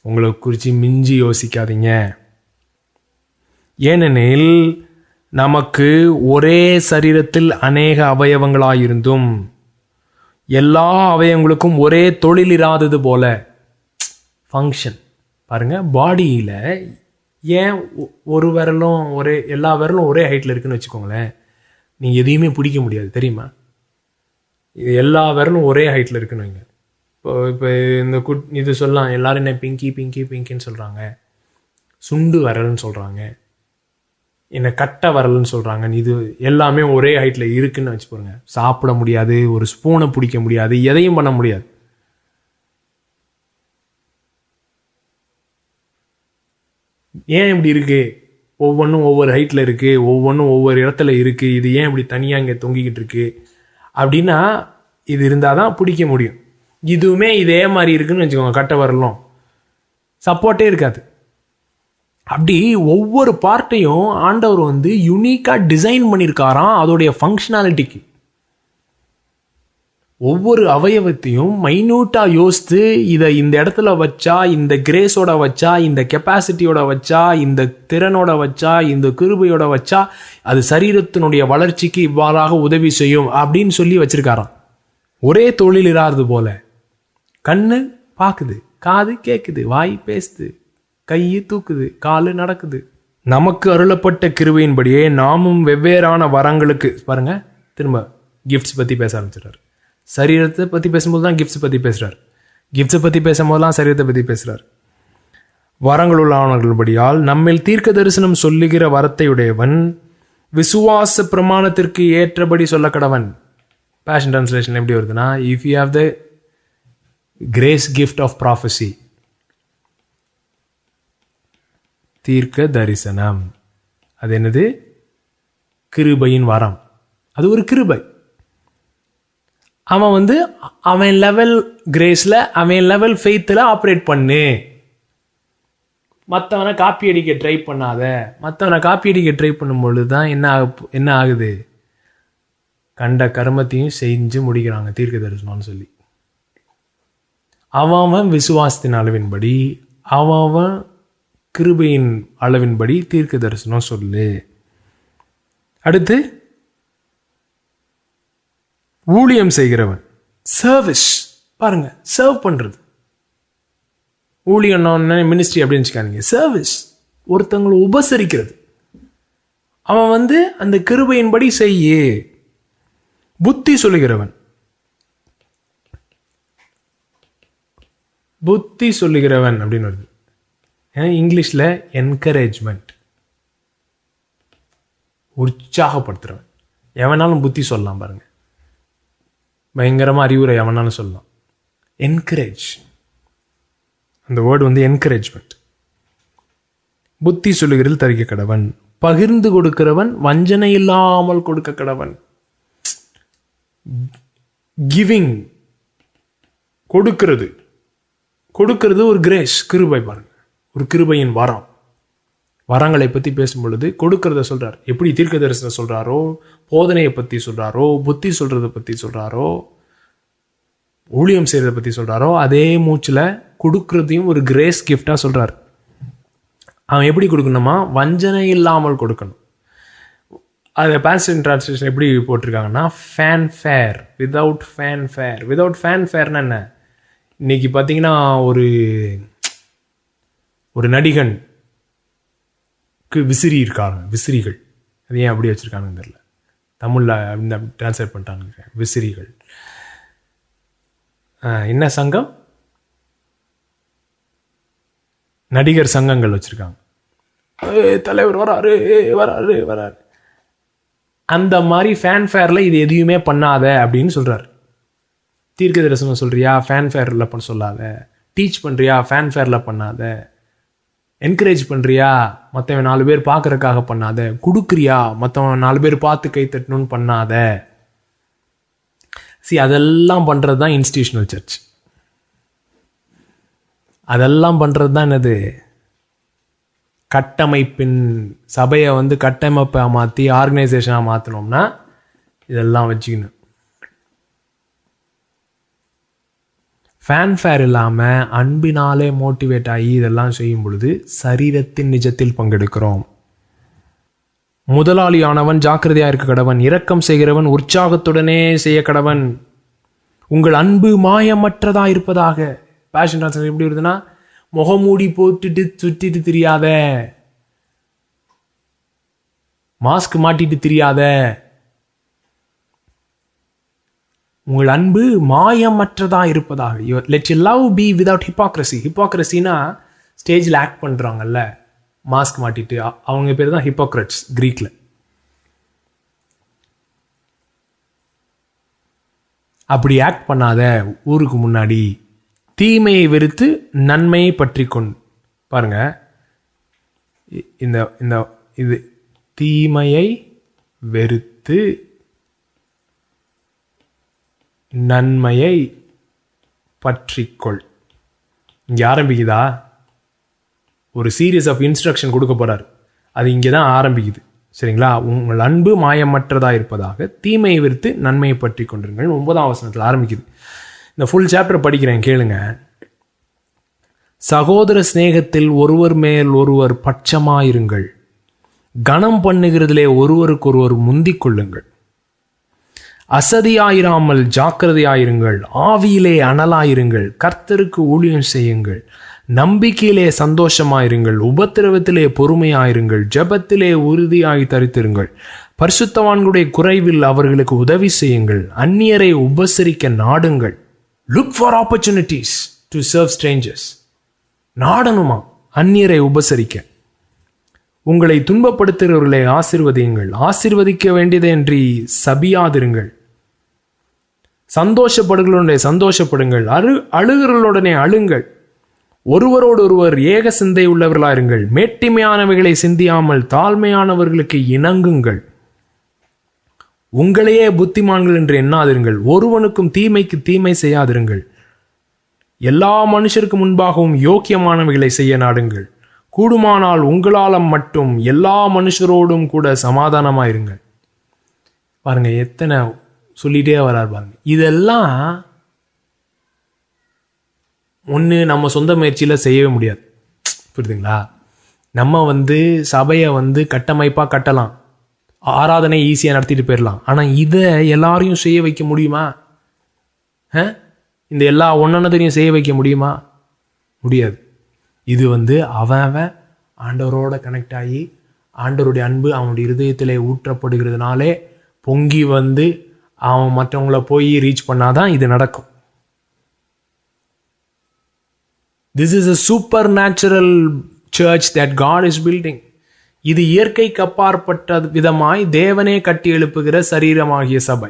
உங்களை குறித்து மிஞ்சி யோசிக்காதீங்க. ஏனெனில் நமக்கு ஒரே சரீரத்தில் அநேக அவயவங்களாயிருந்தும் எல்லா அவயவங்களுக்கும் ஒரே தொழில் இராதது போல ஃபங்க்ஷன். பாருங்க, பாடியில் ஏன் ஒரு விரலும் எல்லா விரலும் ஒரே ஹைட்டில் இருக்குன்னு வச்சுக்கோங்களேன், நீங்கள் எதையுமே பிடிக்க முடியாது, தெரியுமா? எல்லா விரலும் ஒரே ஹைட்டில் இருக்குன்னு வைங்க. இப்போ இந்த இது சொல்லலாம், எல்லாரும் என்ன பிங்கின்னு சொல்கிறாங்க, சுண்டு விரல்னு சொல்கிறாங்க, என்ன கட்டை வரலன்னு சொல்கிறாங்க. இது எல்லாமே ஒரே ஹைட்டில் இருக்குன்னு வச்சு பாருங்க, சாப்பிட முடியாது, ஒரு ஸ்பூனை பிடிக்க முடியாது, எதையும் பண்ண முடியாது. ஏன் இப்படி இருக்கு? ஒவ்வொன்றும் ஒவ்வொரு ஹைட்டில் இருக்குது, ஒவ்வொன்றும் ஒவ்வொரு இடத்துல இருக்குது, இது ஏன் இப்படி தனியாக இங்கே தொங்கிக்கிட்டு இருக்கு அப்படின்னா, இது இருந்தால் தான் பிடிக்க முடியும். இதுவுமே இதே மாதிரி இருக்குன்னு வச்சுக்கோங்க, கட்டை வரலும் சப்போர்ட்டே இருக்காது. அப்படி ஒவ்வொரு பார்ட்டையும் ஆண்டவர் யூனிக்காக டிசைன் பண்ணியிருக்காராம் அதோடைய ஃபங்க்ஷனாலிட்டிக்கு. ஒவ்வொரு அவயவத்தையும் மைன்யூட்டாக யோசித்து இதை இந்த இடத்துல வச்சா, இந்த கிரேஸோட வச்சா, இந்த கெப்பாசிட்டியோட வச்சா, இந்த திறனோட வச்சா, இந்த கிருபையோட வச்சா அது சரீரத்தினுடைய வளர்ச்சிக்கு இவ்வாறாக உதவி செய்யும் அப்படின்னு சொல்லி வச்சிருக்காராம். ஒரே தொழில் இராது போல, கண்ணு பார்க்குது, காது கேட்குது, வாய் பேசுது, கை தூக்குது, காலு நடக்குது. நமக்கு அருளப்பட்ட கிருபையின்படியே நாமும் வெவ்வேறான வரங்களுக்கு, பாருங்க திரும்ப கிஃப்ட்ஸ் பற்றி பேச ஆரம்பிச்சிட்டார். சரீரத்தை பற்றி பேசும்போது தான் கிஃப்ட்ஸ் பற்றி பேசுகிறார், கிஃப்ட்ஸை பற்றி பேசும்போதெல்லாம் சரீரத்தை பற்றி பேசுகிறார். வரங்களுள்ளானவர்களபடியால் நம்மில் தீர்க்க தரிசனம் சொல்லுகிற வரத்தையுடையவன் விசுவாச பிரமாணத்திற்கு ஏற்றபடி சொல்ல கடவன். பேஷன் டிரான்ஸ்லேஷன் எப்படி வருதுன்னா, if you have the grace gift of prophecy, தீர்க்க தரிசனம் அது என்னது? கிருபையின் வரம். அது ஒரு கிருபை. அவன் அவன் லெவல் கிரேஸில், அவன் லெவல் ஃபெய்த்தில் ஆப்ரேட் பண்ணு. மற்றவனை காப்பி அடிக்க ட்ரை பண்ணாத. மற்றவனை காப்பி அடிக்க ட்ரை பண்ணும் பொழுது தான் என்ன ஆகுது? கண்ட கர்மத்தையும் செஞ்சு முடிக்கிறாங்க தீர்க்க தரிசனம்னு சொல்லி. அவன் விசுவாசத்தின் அளவின்படி அவன் கிருபையின் அளவின்படி தீர்க்க தரிசனம் சொல்லு. அடுத்து ஊழியம் செய்கிறவன், சர்வீஸ். பாருங்க, சர்வ் பண்றது. ஊழியம் மினிஸ்ட்ரி அப்படின்னு வச்சுக்காதீங்க, சர்வீஸ், ஒருத்தவங்களை உபசரிக்கிறது. அவன் அந்த கிருபையின்படி செய்ய. புத்தி சொல்லுகிறவன், புத்தி சொல்லுகிறவன் அப்படின்னு வருது. இங்கிலீஷ்ல என்கரேஜ்மெண்ட், உற்சாகப்படுத்துறவன். எவனாலும் புத்தி சொல்லலாம் பாருங்க, பயங்கரமா அறிவுரை எவனாலும் சொல்லலாம். என்கரேஜ், அந்த வேர்டு என்கரேஜ்மெண்ட். புத்தி சொல்லுகிறதில் தரிக்க கடவன். பகிர்ந்து கொடுக்கிறவன், வஞ்சனை இல்லாமல் கொடுக்க கடவன். கிவிங், கொடுக்கிறது. கொடுக்கிறது ஒரு கிரேஸ், கிருபை. பாருங்க, ஒரு கிருபையின் வரம். வரங்களை பற்றி பேசும் பொழுது கொடுக்கறத சொல்றார். எப்படி தீர்க்க தரிசனம் சொல்றாரோ, போதனையை பற்றி சொல்றாரோ, புத்தி சொல்றதை பற்றி சொல்றாரோ, ஊழியம் செய்யறதை பற்றி சொல்றாரோ, அதே மூச்சில் கொடுக்கறதையும் ஒரு கிரேஸ் கிஃப்டா சொல்றார். அவன் எப்படி கொடுக்கணுமா? வஞ்சனை இல்லாமல் கொடுக்கணும். அதை பாஸ்ட் டிரான்ஸ்லேஷன் எப்படி போட்டிருக்காங்கன்னா, ஃபேன்ஃபேர், விதவுட் ஃபேன்ஃபேர். விதவுட் ஃபேன்ஃபேர்னா என்ன? இன்னைக்கு பார்த்தீங்கன்னா ஒரு நடிகனுக்கு விசிறி இருக்காங்க, விசிறிகள். அது ஏன் அப்படி வச்சிருக்காங்கன்னு தெரியல, தமிழில் இந்த டிரான்ஸ்லேட் பண்ணிட்டாங்க, விசிறிகள். என்ன சங்கம்? நடிகர் சங்கங்கள் வச்சிருக்காங்க. தலைவர் வராரு வராரு வராரு. அந்த மாதிரி ஃபேன்ஃபேர்ல இது எதையுமே பண்ணாத அப்படின்னு சொல்றாரு. தீர்க்க தரிசனம் சொல்றியா, ஃபேன்ஃபேர்ல பண்ண சொல்லாத. டீச் பண்றியா, ஃபேன்ஃபேர்ல பண்ணாத. என்கரேஜ் பண்றியா, மற்றவன் 4 பேர் பார்க்கறதுக்காக பண்ணாத. கொடுக்குறியா, மற்றவன் 4 பேர் பார்த்து கை தட்டணும்னு பண்ணாத. அதெல்லாம் பண்றது தான் இன்ஸ்டிடியூஷனல் சர்ச். அதெல்லாம் பண்றது தான் என்னது? கட்டமைப்பின் சபையை கட்டமைப்பை மாற்றி ஆர்கனைசேஷனாக மாற்றினோம்னா இதெல்லாம் வச்சுக்கணும். ஃபேன்ஃபேர் இல்லாமல் அன்பினாலே மோட்டிவேட் ஆகி இதெல்லாம் செய்யும் பொழுது சரீரத்தின் நிஜத்தில் பங்கெடுக்கிறோம். முதலாளியானவன் ஜாக்கிரதையாக இருக்க கடவன். இரக்கம் செய்கிறவன் உற்சாகத்துடனே செய்ய கடவன். உங்கள் அன்பு மாயமற்றதா இருப்பதாக. பேஷன் ட்ரான்ஸ்லேஷன் எப்படி வருதுன்னா, முகமூடி போட்டுட்டு சுற்றிட்டு தெரியாத, மாஸ்க் மாட்டிட்டு தெரியாத. உங்கள் அன்பு மாயமற்றதா இருப்பதாக. Let you love be without hypocrisy. ஹிப்பாக்ரசினா ஸ்டேஜில் ஆக்ட் பண்ணுறாங்கல்ல, மாஸ்க் மாட்டிட்டு, அவங்க பேர் தான் ஹிப்போக்ரட்ஸ் கிரீக்ல. அப்படி ஆக்ட் பண்ணாத. ஊருக்கு முன்னாடி தீமையை வெறுத்து நன்மையை பற்றி கொண்டு. பாருங்க, இது தீமையை வெறுத்து நன்மையை பற்றிக்கொள். இங்கே ஆரம்பிக்குதா? ஒரு சீரீஸ் ஆஃப் இன்ஸ்ட்ரக்ஷன் கொடுக்க போறாரு. அது இங்கே தான் ஆரம்பிக்குது. சரிங்களா? உங்கள் அன்பு மாயமற்றதாக இருப்பதாக, தீமையை வெறுத்து நன்மையை பற்றி கொண்டிருங்கள். 9ஆம் வசனத்தில் ஆரம்பிக்குது. இந்த ஃபுல் சாப்டர் படிக்கிறேன், கேளுங்க. சகோதர சிநேகத்தில் ஒருவர் மேல் ஒருவர் பட்சமாயிருங்கள். கனம் பண்ணுகிறதிலே ஒருவருக்கொருவர் முந்திக் கொள்ளுங்கள். அசதியாயிராமல் ஜாக்கிரதையாயிருங்கள். ஆவியிலே அனலாயிருங்கள். கர்த்தருக்கு ஊழியம் செய்யுங்கள். நம்பிக்கையிலே சந்தோஷமாயிருங்கள். உபத்திரவத்திலே பொறுமையாயிருங்கள். ஜெபத்திலே உறுதியாய் தரித்திருங்கள். பரிசுத்தவான்களுடைய குறைவில் அவர்களுக்கு உதவி செய்யுங்கள். அந்நியரை உபசரிக்க நாடுங்கள். Look for opportunities to serve strangers. நாடணுமா அந்நியரை உபசரிக்க. உங்களை துன்பப்படுத்துகிறவர்களை ஆசீர்வதியுங்கள். ஆசீர்வதிக்க வேண்டியதன்றி சபியாதிருங்கள். சந்தோஷப்படுகளுடனே சந்தோஷப்படுங்கள். அழுகிறவர்களுடனே அழுங்கள். ஒருவரோடு ஒருவர் ஏக சிந்தை உள்ளவர்களாயிருங்கள். மேட்டிமையானவைகளை சிந்தியாமல் தாழ்மையானவர்களுக்கு இணங்குங்கள். உங்களையே புத்திமான்கள் என்று எண்ணாதிருங்கள். ஒருவனுக்கும் தீமைக்கு தீமை செய்யாதிருங்கள். எல்லா மனுஷருக்கு முன்பாகவும் யோக்கியமானவைகளை செய்ய நாடுங்கள். கூடுமானால் உங்களால் மட்டும் எல்லா மனுஷரோடும் கூட சமாதானமாயிருங்கள். பாருங்க, எத்தனை சொல்லிட்டே வரார் பாருங்க. இதெல்லாம் ஒன்று நம்ம சொந்த முயற்சியில் செய்யவே முடியாது. புரியுதுங்களா? நம்ம சபையை கட்டமைப்பாக கட்டலாம், ஆராதனை ஈஸியாக நடத்திட்டு போயிடலாம். ஆனால் இதை எல்லாரையும் செய்ய வைக்க முடியுமா? இந்த எல்லா ஒன்றொன்னதையும் செய்ய வைக்க முடியுமா? முடியாது. இது அவன் ஆண்டவரோட கனெக்ட் ஆகி ஆண்டவருடைய அன்பு அவனுடைய இருதயத்திலே ஊற்றப்படுகிறதுனாலே பொங்கி அவன் மற்றவங்கள போய் ரீச் பண்ணாதான் இது நடக்கும். This is a supernatural church that God is building. இது இயற்கைக்கு அப்பாற்பட்ட விதமாய் தேவனே கட்டி எழுப்புகிற சரீரமாகிய சபை.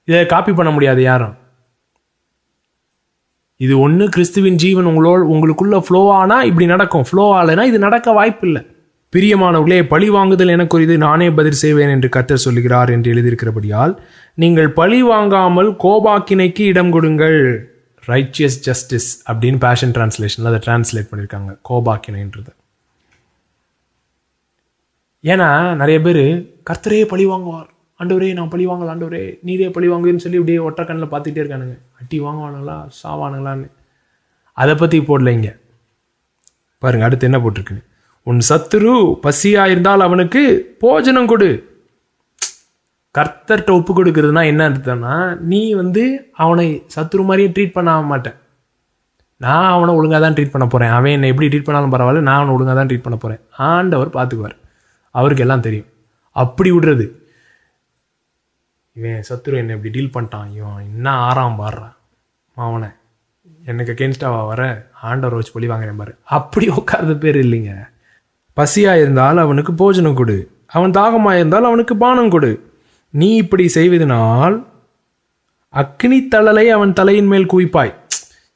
இதை காப்பி பண்ண முடியாது யாரும். இது ஒன்று கிறிஸ்துவின் ஜீவன் உங்களுக்குள்ள ஃப்ளோ ஆனா இப்படி நடக்கும், ஃப்ளோ ஆகலைன்னா இது நடக்க வாய்ப்பு இல்லை. பிரியமானவர்களே, பழி வாங்குதல் எனக்குரியது, நானே பதில் செய்வேன் என்று கர்த்தர் சொல்லுகிறார் என்று எழுதியிருக்கிறபடியால் நீங்கள் பழி வாங்காமல் கோபாக்கினைக்கு இடம் கொடுங்கள். ரைச்சியஸ் ஜஸ்டிஸ் அப்படின்னு பேஷன் டிரான்ஸ்லேஷன்ல அதை டிரான்ஸ்லேட் பண்ணியிருக்காங்க, கோபாக்கினைன்றது. ஏன்னா நிறைய பேர் கர்த்தரே பழி வாங்குவார், ஆண்டவரே நான் பழி வாங்கல, ஆண்டவரே நீரே பழி வாங்குன்னு சொல்லி இப்படியே ஒற்றை கண்ணில் பார்த்துட்டே இருக்கானுங்க. அட்டி வாங்குவானுங்களா சாவானுங்களான்னு அதை பற்றி போடலைங்க. பாருங்க அடுத்து என்ன போட்டிருக்கு, உன் சத்துரு பசியா இருந்தால் அவனுக்கு போஜனம் கொடு. கர்த்தர்கிட்ட ஒப்பு கொடுக்கறதுனா என்ன அர்த்தம்னா, நீ அவனை சத்துரு மாதிரியே ட்ரீட் பண்ண மாட்டேன், நான் அவனை ஒழுங்காக தான் ட்ரீட் பண்ண போகிறேன். அவன் என்னை எப்படி ட்ரீட் பண்ணாலும் பரவாயில்ல, நான் அவனை ஒழுங்காக தான் ட்ரீட் பண்ண போகிறேன். ஆண்டவர் பார்த்துக்குவார், அவருக்கு எல்லாம் தெரியும். அப்படி விடுறது, இவன் சத்துரு என்னை இப்படி டீல் பண்ணிட்டான், இவன் என்ன ஆறாம் பாடுறான், அவனை எனக்கு அகேன்ஸ்டாவா வர ஆண்டவர் வச்சு பழி வாங்குறேன் பாரு, அப்படி உட்கார்றது பேர் இல்லைங்க. பசியாக இருந்தால் அவனுக்கு போஜனம் கொடு, அவன் தாகமாக இருந்தால் அவனுக்கு பானம் கொடு. நீ இப்படி செய்வதனால் அக்னி தழலை அவன் தலையின் மேல் குவிப்பாய்.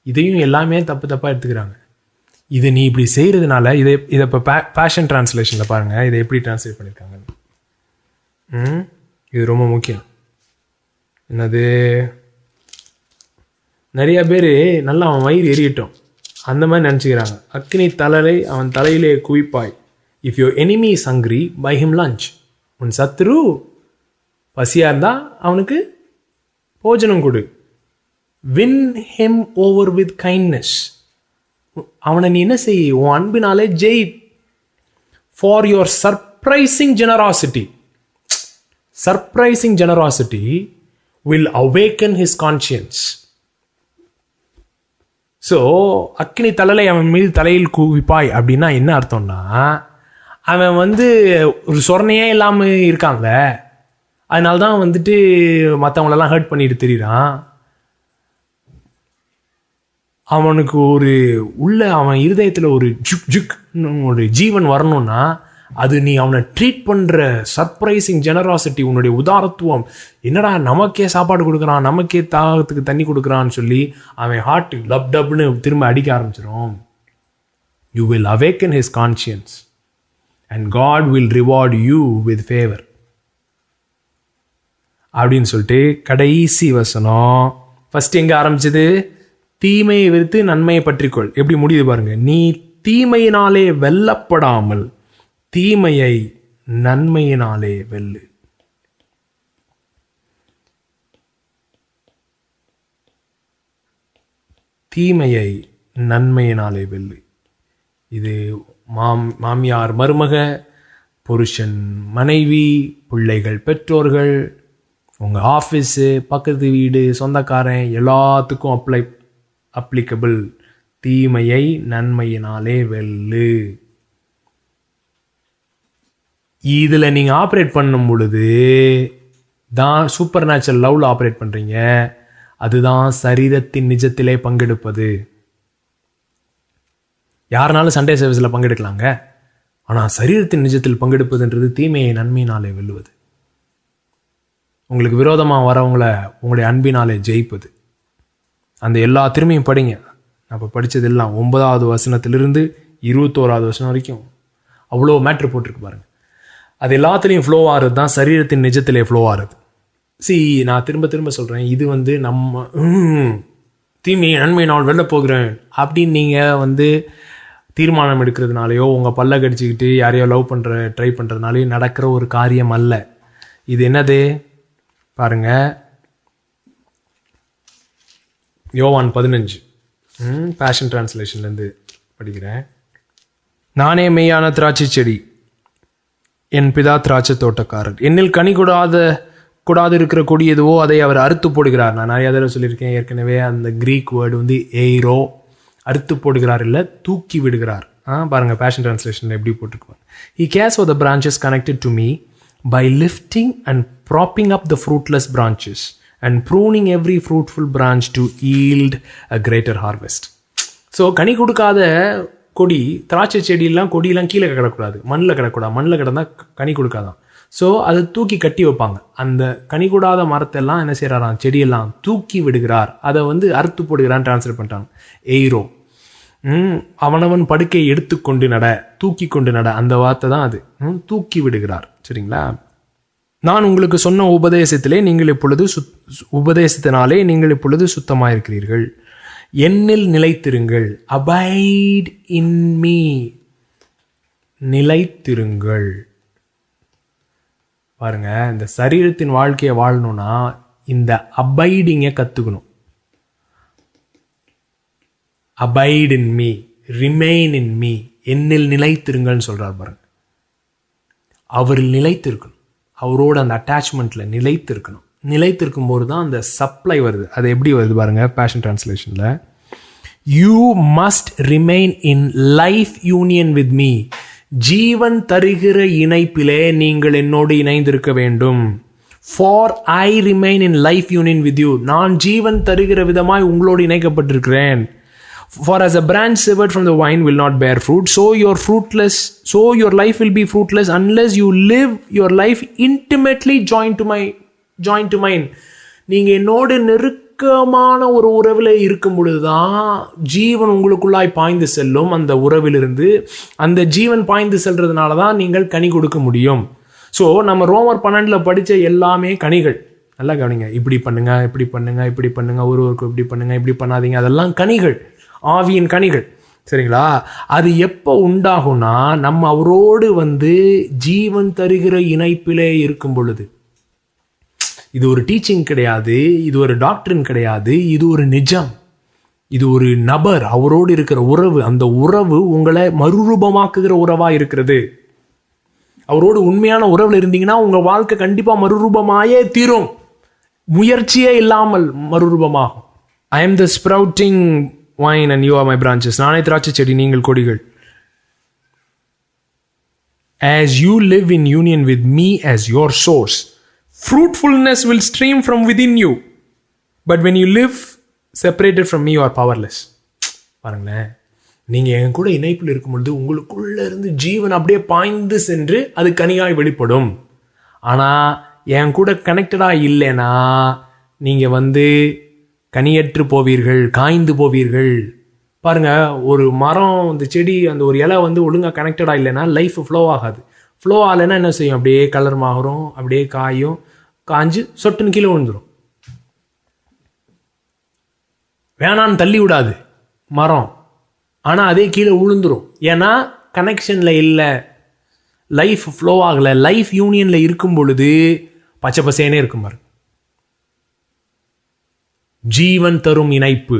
இதையும் எல்லாமே தப்பாக எடுத்துக்கிறாங்க. இதை நீ இப்படி செய்கிறதுனால இதை இப்போ பேஷன் டிரான்ஸ்லேஷனில் பாருங்கள் இதை எப்படி டிரான்ஸ்லேட் பண்ணியிருக்காங்க. இது ரொம்ப முக்கியம். என்னது, நிறைய பேர் நல்லா அவன் வயிறு எரியட்டும் அந்த மாதிரி நினச்சிக்கிறாங்க. அக்னி தழலை அவன் தலையிலே குவிப்பாய். If your enemy is hungry buy him lunch. உன் சத்ரு பசியாக இருந்தால் அவனுக்கு போஜனம் கொடு. Win him over with kindness. அவனை நீ என்ன செய், உன் அன்பினாலே ஜெய். For your surprising generosity. Surprising generosity will awaken his conscience. So அக்னி தழலை அவன் மீது தலையில் குவிப்பாய் அப்படின்னா என்ன அர்த்தம்னா, அவன் ஒரு சொரணையே இல்லாமல் இருக்கான்ல, அதனால தான் மற்றவங்களெல்லாம் ஹர்ட் பண்ணிட்டு தெரியுறான். அவனுக்கு அவன் இருதயத்தில் ஒரு ஜுக் ஜுக் ஒரு ஜீவன் வரணும்னா அது நீ அவனை ட்ரீட் பண்ணுற சர்ப்ரைசிங் ஜெனராசிட்டி, உன்னுடைய உதாரத்துவம். என்னடா நமக்கே சாப்பாடு கொடுக்குறான், நமக்கே தாகத்துக்கு தண்ணி கொடுக்குறான்னு சொல்லி அவன் ஹார்ட் லப் டப்னு திரும்ப அடிக்க ஆரம்பிச்சிடும். You will awaken his conscience and God will reward you with favour அப்படின்னு சொல்லிட்டு கடைசி வசனம் ஃபர்ஸ்ட் எங்கே ஆரம்பிச்சது, தீமையை வெறுத்து நன்மையை பற்றிக்கொள். எப்படி முடியுது பாருங்க, நீ தீமையினாலே வெல்லப்படாமல் தீமையை நன்மையினாலே வெல்லு. தீமையை நன்மையினாலே வெல்லு. இது மாமியார் மருமக, புருஷன் மனைவி, பிள்ளைகள் பெற்றோர்கள், உங்கள் ஆஃபீஸு, பக்கத்து வீடு, சொந்தக்காரன், எல்லாத்துக்கும் அப்ளிகபிள். தீமையை நன்மையினாலே வெல்லு. இதில் நீங்கள் ஆப்ரேட் பண்ணும் பொழுது தான் சூப்பர் நேச்சுரல் லவ்வில் ஆப்ரேட் பண்ணுறீங்க. அதுதான் சரீரத்தின் நிஜத்திலே பங்கெடுப்பது. யாருனாலும் சண்டே சர்வீஸில் பங்கெடுக்கலாங்க, ஆனால் சரீரத்தின் நிஜத்தில் பங்கெடுப்பதுன்றது தீமையை நன்மையினாலே வெல்லுவது. உங்களுக்கு விரோதமாக வரவங்களை உங்களுடைய அன்பினாலே ஜெயிப்பது. அந்த எல்லா திரும்பியும் படிங்க. அப்போ படித்ததெல்லாம் 9வது வசனத்திலிருந்து 21வது வசனம் வரைக்கும் அவ்வளோ மேட்ரு போட்டிருக்கு பாருங்க. அது எல்லாத்துலேயும் ஃப்ளோ ஆகிறது தான் சரீரத்தின் நிஜத்திலே ஃப்ளோ ஆகிறது. நான் திரும்ப திரும்ப சொல்கிறேன், இது நம்ம தீமையை நன்மையினால் வெளில போகிறேன் அப்படின்னு நீங்கள் தீர்மானம் எடுக்கிறதுனாலையோ உங்கள் பல்ல கடிச்சிக்கிட்டு யாரையோ லவ் ட்ரை பண்ணுறதுனாலையோ நடக்கிற ஒரு காரியம் அல்ல. இது என்னது பாருங்க, யோவான் 15 பேஷன் டிரான்ஸ்லேஷன்லேருந்து படிக்கிறேன். நானே மெய்யான திராட்சை செடி, என் பிதா திராட்சை தோட்டக்காரர். என்னில் கனி கூடாது இருக்கிற கொடி எதுவோ அதை அவர் அறுத்து போடுகிறார். நான் நிறைய தடவை சொல்லியிருக்கேன் ஏற்கனவே. அந்த கிரீக் வேர்டு வந்து எய்ரோ, அறுத்து போடுகிறார் இல்லை, தூக்கி விடுகிறார். பாருங்க பேஷன் டிரான்ஸ்லேஷனில் எப்படி போட்டுருக்கோம். He cares for the branches connected to me by lifting and propping up the fruitless branches and pruning every fruitful branch to yield a greater harvest. So கனி கொடுக்காத கொடி, திராட்சை செடியெல்லாம் கொடியெல்லாம் கீழே கிடக்கூடாது, மண்ணில் கிடக்கூடாது. மண்ணில் கிடந்தால் கனி கொடுக்காதான். ஸோ அதை தூக்கி கட்டி வைப்பாங்க. அந்த கனி கூடாத மரத்தெல்லாம் என்ன செய்கிறாராம், செடியெல்லாம் தூக்கி விடுகிறார். அதை வந்து அறுத்து போடுகிறான்னு டிரான்ஸ்லேட் பண்ணிட்டாங்க. எய்ரோ, அவனவன் படுக்கை எடுத்துக்கொண்டு நட, தூக்கி கொண்டு நட, அந்த வார்த்தை தான் அது. தூக்கி விடுகிறார். சரிங்களா? நான் உங்களுக்கு சொன்ன உபதேசத்தினாலே நீங்கள் இப்பொழுது சுத்தமாயிருக்கிறீர்கள். என்னில் நிலைத்திருங்கள். அபைட் இன் மீ, நிலைத்திருங்கள். பாருங்க, இந்த சரீரத்தின் வாழ்க்கையை வாழணும்னா இந்த அபைடிங்கை கற்றுக்கணும். Abide in me, remain in me, என்னில் நிலைத்திருங்கள்னு சொல்கிறார் பாருங்க. அவரில் நிலைத்திருக்கணும், அவரோட அந்த அட்டாச்மெண்ட்டில் நிலைத்திருக்கணும். நிலைத்திருக்கும் போது தான் அந்த சப்ளை வருது. அது எப்படி வருது பாருங்க பேஷன் டிரான்ஸ்லேஷனில். You must remain in life union with me. ஜீவன் தருகிற இணைப்பிலே நீங்கள் என்னோடு இணைந்திருக்க வேண்டும். For I remain in life union with you. நான் ஜீவன் தருகிற விதமாய் உங்களோடு இணைக்கப்பட்டிருக்கிறேன். For as a branch severed from the vine will not bear fruit, so your life will be fruitless unless you live your life intimately joined to mine. நீங்கள் என்னோடு நெருக்கமான ஒரு உறவில் இருக்கும் பொழுதுதான் ஜீவன் உங்களுக்குள்ளாய் பாய்ந்து செல்லும். அந்த உறவிலிருந்து அந்த ஜீவன் பாய்ந்து செல்றதுனால தான் நீங்கள் கனி கொடுக்க முடியும். ஸோ நம்ம ரோமர் 12 படித்த எல்லாமே கனிகள். நல்லா கவனிங்க. இப்படி பண்ணுங்க, இப்படி பண்ணுங்க, இப்படி பண்ணுங்க, ஒருவருக்கு இப்படி பண்ணுங்க, இப்படி பண்ணாதீங்க, அதெல்லாம் கனிகள், ஆவியின் கனிகள். சரிங்களா? அது எப்போ உண்டாகும்னா நம்ம அவரோடு வந்து ஜீவன் தருகிற இணைப்பிலே இருக்கும் பொழுது. இது ஒரு டீச்சிங் கிடையாது, இது ஒரு டாக்டரின் கிடையாது, இது ஒரு நிஜம், இது ஒரு நபர், அவரோடு இருக்கிற உறவு. அந்த உறவு உங்களை மறுரூபமாக்குகிற உறவா இருக்கிறது. அவரோடு உண்மையான உறவில் இருந்தீங்கன்னா உங்க வாழ்க்கை கண்டிப்பா மறுரூபமாயே தீரும். முயற்சியே இல்லாமல் மறுரூபமாகும். I am the sprouting vine and you are my branches. நானே திராட்சை செடி, நீங்கள் கொடிகள். As you live in union with me as your source, fruitfulness will stream from within you. But when you live separated from me, you are powerless. பாருங்களேன், நீங்கள் என் கூட இணைப்பில் இருக்கும் பொழுது உங்களுக்குள்ள இருந்து ஜீவன் அப்படியே பாய்ந்து சென்று அது கனியாய் வெளிப்படும். ஆனால் என் கூட கனெக்டடாக இல்லைன்னா நீங்கள் வந்து கனியற்று போவீர்கள், காய்ந்து போவீர்கள். பாருங்க, ஒரு மரம், இந்த செடி, அந்த ஒரு இலை வந்து ஒழுங்காக கனெக்டடாக இல்லைன்னா லைஃப் ஃப்ளோ ஆகாது. ஃப்ளோ ஆகலைன்னா என்ன செய்யும்? அப்படியே கலர் மாறும், அப்படியே காயும், காஞ்சு சொட்டுன்னு கீழே விழுந்துடும். வேணான்னு தள்ளி விடாது மரம், ஆனால் அதே கீழே விழுந்துடும். ஏன்னா கனெக்ஷனில் இல்லை, லைஃப் ஃப்ளோ ஆகலை. லைஃப் யூனியனில் இருக்கும் பொழுது பச்சை பசேனே இருக்கும் பாருங்க. ஜீவன் தரும் இணைப்பு,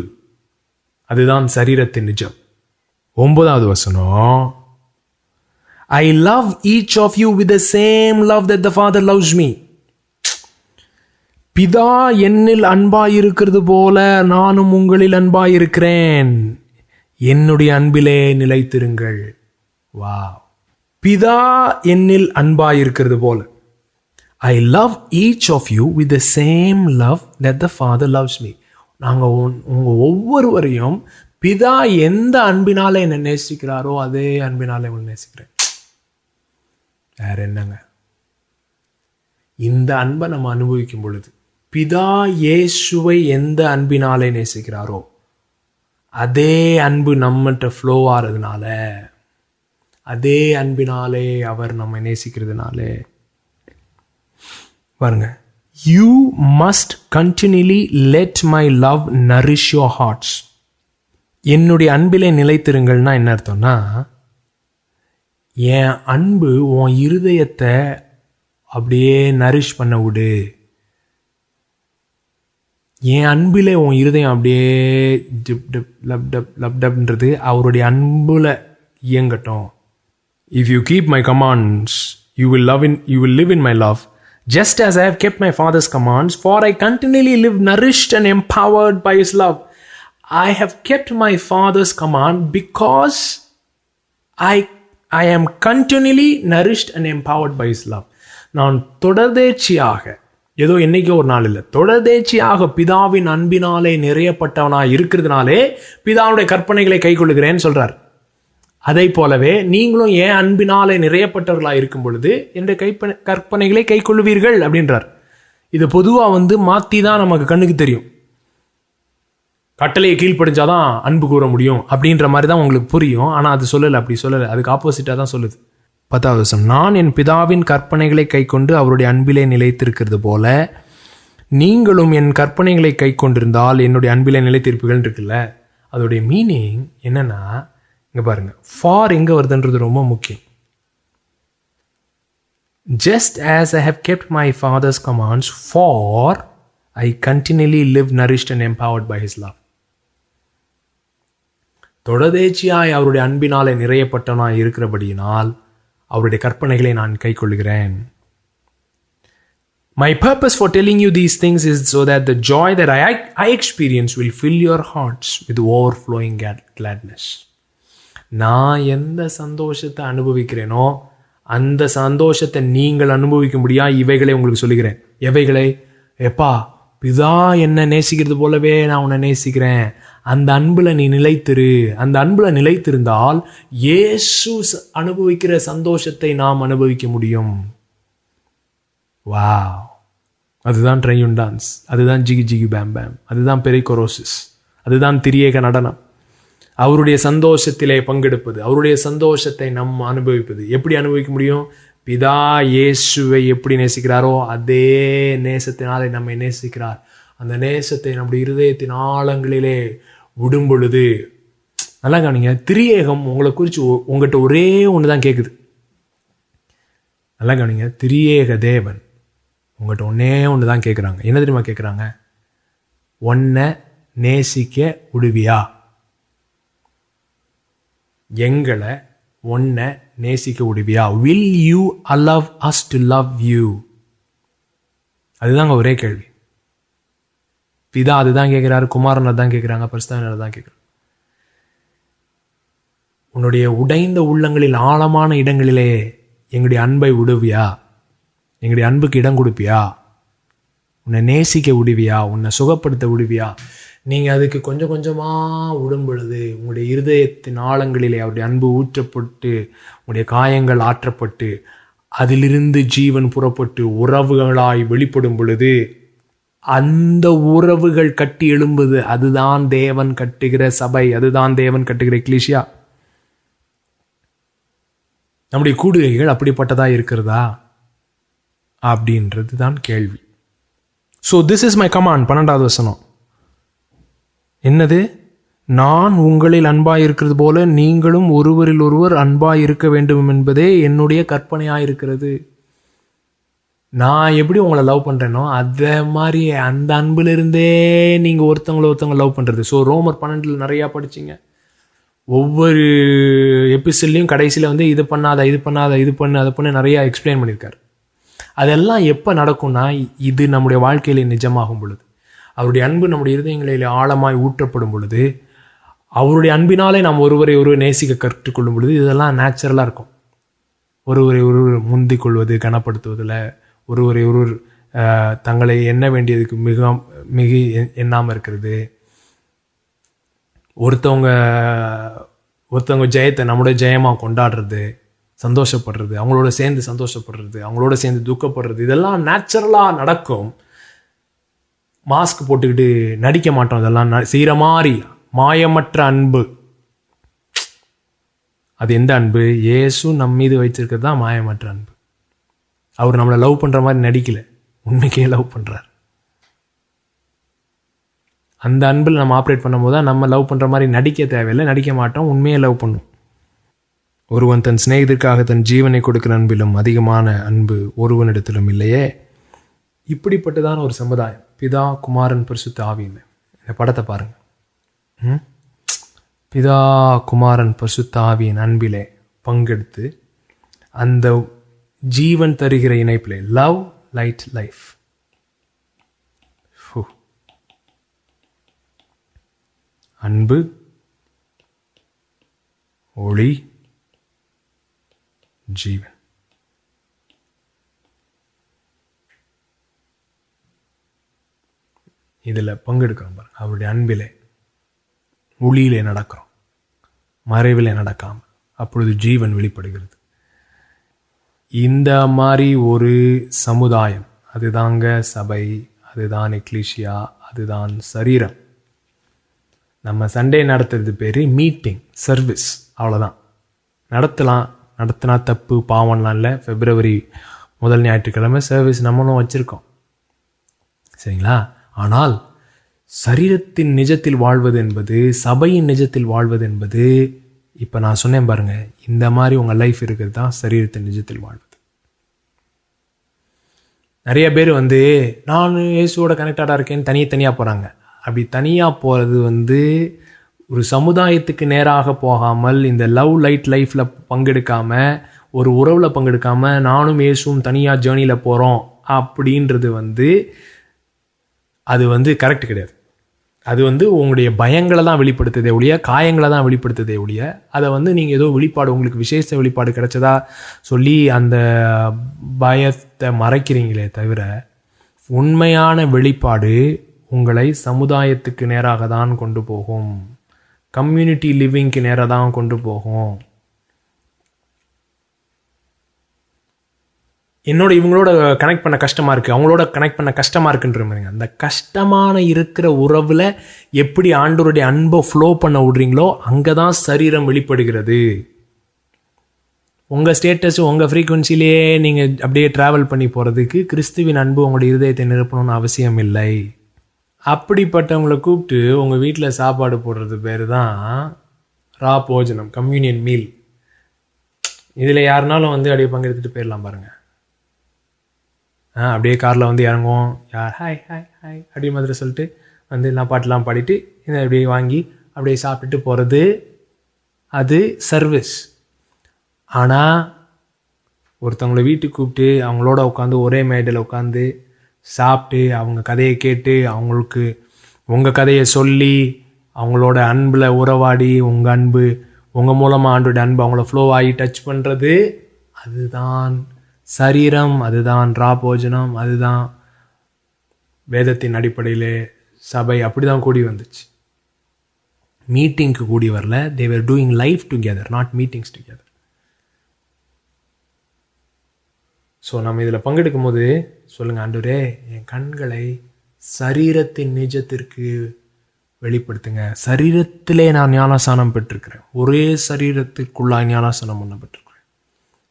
அதுதான் சரீரத்தின் நிஜம். 9வது வசனம். I love each of you with the same love that the Father loves me. பிதா என்னில் அன்பாயிருக்கிறது போல நானும் உங்களில் அன்பாயிருக்கிறேன். என்னுடைய அன்பிலே நிலைத்திருங்கள். வாவ்! பிதா என்னில் அன்பாயிருக்கிறது போல. I love each of you with the same love that the Father loves me. நாங்கள் உங்கள் ஒவ்வொருவரையும் பிதா எந்த அன்பினாலே என்னை நேசிக்கிறாரோ அதே அன்பினாலே உங்களை நேசிக்கிறேன். வேற என்னங்க? இந்த அன்பை நம்ம அனுபவிக்கும் பொழுது, பிதா இயேசுவை எந்த அன்பினாலே நேசிக்கிறாரோ அதே அன்பு நம்மகிட்ட ஃப்ளோ ஆகிறதுனால, அதே அன்பினாலே அவர் நம்மை நேசிக்கிறதுனாலே, பாருங்க, you must continually let my love nourish your hearts. என்னுடைய அன்பிலே நிலைத்திருங்கள்னா என்ன அர்த்தம்னா, என் அன்பு உன் இருதயத்தை அப்படியே நரிஷ் பண்ண விடு. என் அன்பிலே உன் இருதயம் அப்படியே dip dip lub dub lub டப்ன்றது அவருடைய அன்புல இயங்கட்டும். If you keep my commands you will live in my love, just as I have kept my Father's commands, for I continually live nourished and empowered by His love. I have kept my Father's command because I am continually nourished and empowered by His love. நான் தொடர்ந்தேச்சியாக, ஏதோ என்னைக்கோ ஒரு நாள் இல்லை, தொடர்ந்தேச்சியாக பிதாவின் அன்பினாலே நிறையப்பட்டவனாய் இருக்கிறதுனாலே பிதாவுடைய கற்பனைகளை கை கொள்ளுகிறேன்னு சொல்றார். அதை போலவே நீங்களும் ஏன் அன்பினாலே நிறையப்பட்டவர்களாக இருக்கும் பொழுது என்னுடைய கற்பனைகளை கை கொள்ளுவீர்கள் அப்படின்றார். இது பொதுவாக மாற்றி தான் நமக்கு கண்ணுக்கு தெரியும். கட்டளையை கீழ்ப்படிஞ்சாதான் அன்பு கூற முடியும் அப்படின்ற மாதிரி தான் உங்களுக்கு புரியும். ஆனால் அது சொல்லலை, அப்படி சொல்லலை, அதுக்கு ஆப்போசிட்டாக தான் சொல்லுது. 10வது வசனம், நான் என் பிதாவின் கற்பனைகளை கை கொண்டு அவருடைய அன்பிலே நிலைத்திருக்கிறது போல நீங்களும் என் கற்பனைகளை கை கொண்டிருந்தால் என்னுடைய அன்பிலே நிலைத்திருப்பீர்கள் இருக்குல்ல. அதோடைய மீனிங் என்னன்னா, இங்கே பாருங்க, ஃபார் எங்கே வருதுன்றது ரொம்ப முக்கியம். Just as I have kept my Father's commands, for I continually live nourished and empowered by His love. தொடர்ந்தேச்சியாய் அவருடைய அன்பினாலே நிறையப்பட்டவனாய் இருக்கிறபடியினால் அவருடைய கற்பனைகளை நான் கை கொள்கிறேன். My purpose for telling you these things is so that the joy that I experience will fill your hearts with overflowing gladness. நான் எந்த சந்தோஷத்தை அனுபவிக்கிறேனோ அந்த சந்தோஷத்தை நீங்கள் அனுபவிக்கும்படியா இவைகளை உங்களுக்கு சொல்லுகிறேன். எவைகளை? எப்பா, பிதா என்ன நேசிக்கிறது போலவே நான் உன்னை நேசிக்கிறேன். அந்த அன்புல நீ நிலைத்திரு. அந்த அன்புல நிலைத்திருந்தால் இயேசு அனுபவிக்கிற சந்தோஷத்தை நாம் அனுபவிக்க முடியும். வாவ்! அதுதான் ட்ரையூன் டான்ஸ், அதுதான் ஜிகி ஜிகி பேம் பேம், அதுதான் பெரிகோரோசிஸ், அதுதான் திரியேக நடனம். அவருடைய சந்தோஷத்திலே பங்கெடுப்பது, அவருடைய சந்தோஷத்தை நம் அனுபவிப்பது. எப்படி அனுபவிக்க முடியும்? பிதா இயேசுவை எப்படி நேசிக்கிறாரோ அதே நேசத்தினாலே நம்மை நேசிக்கிறார். அந்த நேசத்தை நம்முடைய இருதயத்தின் ஆழங்களிலே விடும் பொழுது, நல்லா கவனிங்க, திரியேகம் உங்களை குறித்து உங்கள்கிட்ட ஒரே ஒன்று தான் கேட்குது. நல்லா கவனிங்க, திரியேக தேவன் உங்கள்கிட்ட ஒன்றே ஒன்று தான் கேட்குறாங்க. என்ன தெரியுமா கேட்குறாங்க? உன்னை நேசிக்க விடுவியா? எங்களை உன்னை நேசிக்க விடுவியா? Will you allow us to love you? அதுதாங்க ஒரே கேள்வி. பிதா அதுதான் கேட்குறாரு, குமாரன் அதான் கேட்குறாங்க, பரிசுத்தாவியானவர் தான் கேட்குறாங்க. உன்னுடைய உடைந்த உள்ளங்களில் ஆழமான இடங்களிலே எங்களுடைய அன்பை விடுவியா? எங்களுடைய அன்புக்கு இடம் கொடுப்பியா? உன்னை நேசிக்க விடுவியா? உன்னை சுகப்படுத்த விடுவியா? நீங்கள் அதுக்கு கொஞ்சம் கொஞ்சமாக விடும் பொழுது உங்களுடைய இருதயத்தின் ஆழங்களிலே அவருடைய அன்பு ஊற்றப்பட்டு உங்களுடைய காயங்கள் ஆற்றப்பட்டு அதிலிருந்து ஜீவன் புறப்பட்டு உறவுகளாய் வெளிப்படும் பொழுது அந்த உறவுகள் கட்டி எழும்புது. அதுதான் தேவன் கட்டுகிற சபை, அதுதான் தேவன் கட்டுகிற எக்லீசியா. நம்முடைய கூடுகைகள் அப்படிப்பட்டதாக இருக்கிறதா அப்படின்றது தான் கேள்வி. So this is my command. 12வது வசனம் என்னது? நான் உங்களில் அன்பாய் இருக்கிறது போல நீங்களும் ஒருவரில் ஒருவர் அன்பாய் இருக்க வேண்டும் என்பதே என்னுடைய கற்பனையாக இருக்கிறது. நான் எப்படி உங்களை லவ் பண்ணுறேனோ அதே மாதிரி அந்த அன்பிலிருந்தே நீங்கள் ஒருத்தவங்க லவ் பண்ணுறது. ஸோ ரோமர் 12 நிறையா படிச்சிங்க. ஒவ்வொரு எபிசோட்லையும் கடைசியில் இது பண்ணாத, இது பண்ணாத, இது பண்ணு, அதை பண்ணு நிறையா எக்ஸ்பிளைன் பண்ணியிருக்காரு. அதெல்லாம் எப்போ நடக்கும்னா, இது நம்முடைய வாழ்க்கையில நிஜமாகும் பொழுது, அவருடைய அன்பு நம்முடைய இருதயங்களில் ஆழமாய் ஊற்றப்படும் பொழுது, அவருடைய அன்பினாலே நாம் ஒருவரை ஒருவர் நேசிக்க கற்றுக்கொள்ளும் பொழுது இதெல்லாம் நேச்சுரலாக இருக்கும். ஒருவரை ஒருவர் முந்திக் கொள்வது, கனப்படுத்துவதில், ஒருவரை ஒருவர் தங்களை எண்ண வேண்டியதுக்கு மிக எண்ணாமல் இருக்கிறது, ஒருத்தவங்க ஜெயத்தை நம்முடைய ஜெயமாக கொண்டாடுறது, சந்தோஷப்படுறது, அவங்களோட சேர்ந்து சந்தோஷப்படுறது, அவங்களோட சேர்ந்து துக்கப்படுறது, இதெல்லாம் நேச்சுரலாக நடக்கும். மாஸ்க் போட்டுக்கிட்டு நடிக்க மாட்டோம். இதெல்லாம் செய்கிற மாதிரி மாயமற்ற அன்பு. அது எந்த அன்பு? இயேசு நம் மீது வைத்திருக்கிறது தான் மாயமற்ற அன்பு. அவர் நம்மளை லவ் பண்ணுற மாதிரி நடிக்கலை, உண்மைக்கே லவ் பண்ணுறார். அந்த அன்பில் நம்ம ஆப்ரேட் பண்ணும்போது தான் நம்ம லவ் பண்ணுற மாதிரி நடிக்க தேவையில்லை, நடிக்க மாட்டோம், உண்மையை லவ் பண்ணும். ஒருவன் தன் சிநேகிதற்காக தன் ஜீவனை கொடுக்கிற அன்பிலும் அதிகமான அன்பு ஒருவனிடத்திலும் இல்லையே. இப்படிப்பட்டதான ஒரு சமுதாயம். பிதா, குமாரன், பரிசுத்த ஆவின்னு. இந்த படத்தை பாருங்க. பிதா, குமாரன், பரிசுத்த ஆவியின் அன்பிலே பங்கெடுத்து அந்த ஜீவன் தருகிற இணைப்பிலே, லவ் லைட் லைஃப். அன்பு, ஒளி, ஜீவன். இதில் பங்கெடுக்கிறோம் பாருங்க. அவருடைய அன்பிலே, ஒளியிலே நடக்கிறோம், மறைவிலே நடக்காமல். அப்பொழுது ஜீவன் வெளிப்படுகிறது. இந்த மாதிரி ஒரு சமுதாயம், அதுதாங்க சபை, அதுதான் எக்லீசியா, அதுதான் சரீரம். நம்ம சண்டே நடத்துறது பேர் மீட்டிங், சர்வீஸ், அவ்வளோதான். நடத்தலாம், நடத்தினா தப்பு பாவம்லாம் இல்லை. February 1 ஞாயிற்றுக்கிழமை சர்வீஸ் நம்மளும் வச்சுருக்கோம், சரிங்களா? ஆனால் சரீரத்தின் நிஜத்தில் வாழ்வது என்பது, சபையின் நிஜத்தில் வாழ்வது என்பது, இப்போ நான் சொன்னேன் பாருங்க, இந்த மாதிரி உங்கள் லைஃப் இருக்கிறது தான் சரீரத்தின் நிஜத்தில் வாழ்வது. நிறைய பேர் நான் இயேசுவோட கனெக்டடாக இருக்கேன்னு தனியாக போகிறாங்க. அப்படி தனியாக போகிறது ஒரு சமுதாயத்துக்கு நேராக போகாமல், இந்த லவ் லைட் லைஃப்பில் பங்கெடுக்காமல், ஒரு உறவில் பங்கெடுக்காமல், நானும் இயேசுவும் தனியாக ஜேர்னியில் போகிறோம் அப்படின்றது அது கரெக்ட் கிடையாது. அது உங்களுடைய பயங்களை தான் வெளிப்படுத்துதே ஒழிய, காயங்களை தான் வெளிப்படுத்துதே ஒழிய, அதை நீங்கள் ஏதோ வெளிப்பாடு, உங்களுக்கு விசேஷ வெளிப்பாடு கிடைச்சதா சொல்லி அந்த பயத்தை மறைக்கிறீங்களே தவிர, உண்மையான வெளிப்பாடு உங்களை சமுதாயத்துக்கு நேராக தான் கொண்டு போகும், கம்யூனிட்டி லிவிங்க்கு நேராக தான் கொண்டு போகும். என்னோட இவங்களோட கனெக்ட் பண்ண கஷ்டமாக இருக்குது, அவங்களோட கனெக்ட் பண்ண கஷ்டமாக இருக்குன்ற மாதிரிங்க. அந்த கஷ்டமான இருக்கிற உறவில் எப்படி ஆண்டவருடைய அன்பை ஃப்ளோ பண்ண விடுறீங்களோ அங்கே தான் சரீரம் வெளிப்படுகிறது. உங்கள் ஸ்டேட்டஸ், உங்கள் ஃப்ரீக்குவன்சிலே நீங்கள் அப்படியே ட்ராவல் பண்ணி போகிறதுக்கு கிறிஸ்துவின் அன்பு உங்களுடைய இருதயத்தை நிரப்பணும்னு அவசியம் இல்லை. அப்படிப்பட்டவங்களை கூப்பிட்டு உங்கள் வீட்டில் சாப்பாடு போடுறது பேர் தான் ரா போஜனம், கம்யூனியன் மீல். இதில் யாருனாலும் அப்படியே பங்கெடுத்துட்டு போயிடலாம் பாருங்கள். அப்படியே காரில் இறங்குவோம், யார் ஹாய் ஹாய் ஹாய் அப்படி மாதிரி சொல்லிட்டு எல்லாம் பாட்டெலாம் பாடிட்டு இதை அப்படியே வாங்கி அப்படியே சாப்பிட்டுட்டு போகிறது, அது சர்வீஸ். ஆனால் ஒருத்தவங்களை வீட்டுக்கு கூப்பிட்டு அவங்களோட உட்காந்து ஒரே மேடையில் உட்காந்து சாப்பிட்டு அவங்க கதையை கேட்டு அவங்களுக்கு உங்கள் கதையை சொல்லி அவங்களோட அன்பில் உறவாடி, உங்கள் அன்பு உங்கள் மூலமாக ஆண்டோட அன்பு அவங்கள ஃப்ளோ ஆகி டச் பண்ணுறது, அதுதான் சரீரம், அதுதான் ரா போஜனம், அதுதான் வேதத்தின் அடிப்படையிலே சபை அப்படி தான் கூடி வந்துச்சு. மீட்டிங்க்கு கூடி வரல, they were doing life together, not meetings together. So நம்ம இதில் பங்கெடுக்கும் போது சொல்லுங்கள், ஆண்டவரே என் கண்களை சரீரத்தின் நிஜத்திற்கு வெளிப்படுத்துங்க. சரீரத்திலே நான் ஞானஸ்நானம் பெற்றிருக்கிறேன், ஒரே சரீரத்துக்குள்ளாய் ஞானஸ்நானம் பண்ண பெற்றிருக்கிறேன்,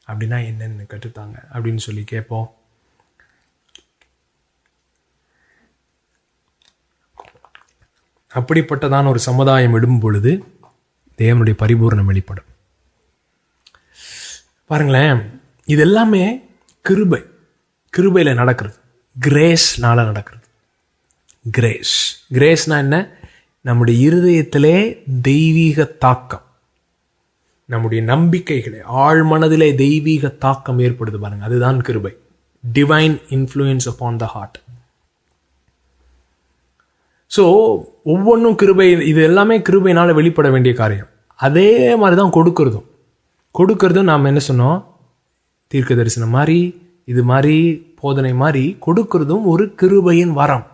அப்படின்னா என்னென்னு கற்றுத்தாங்க அப்படின்னு சொல்லி கேட்போம். அப்படிப்பட்டதான ஒரு சமுதாயம் இடும் பொழுது தேவனுடைய பரிபூரணம் வெளிப்படும். பாருங்களேன், இது எல்லாமே கிருபையில் நடக்கிறது, கிரேஸ்னால நடக்கிறது. கிரேஸ்னா என்ன? நம்முடைய இருதயத்திலே தெய்வீக தாக்கம், நம்முடைய நம்பிக்கைகளை ஆழ்மனதிலே தெய்வீக தாக்கம் ஏற்படுது பாருங்க, அதுதான் கிருபை. Divine influence upon the heart. So ஒவ்வொன்றும் கிருபை, இது எல்லாமே கிருபையினால் வெளிப்பட வேண்டிய காரியம். அதே மாதிரி தான் கொடுக்கறதும் நாம் என்ன சொன்னோம், தீர்க்க தரிசனம் மாதிரி, இது மாதிரி போதனை மாதிரி கொடுக்கறதும் ஒரு கிருபையின் வரம்.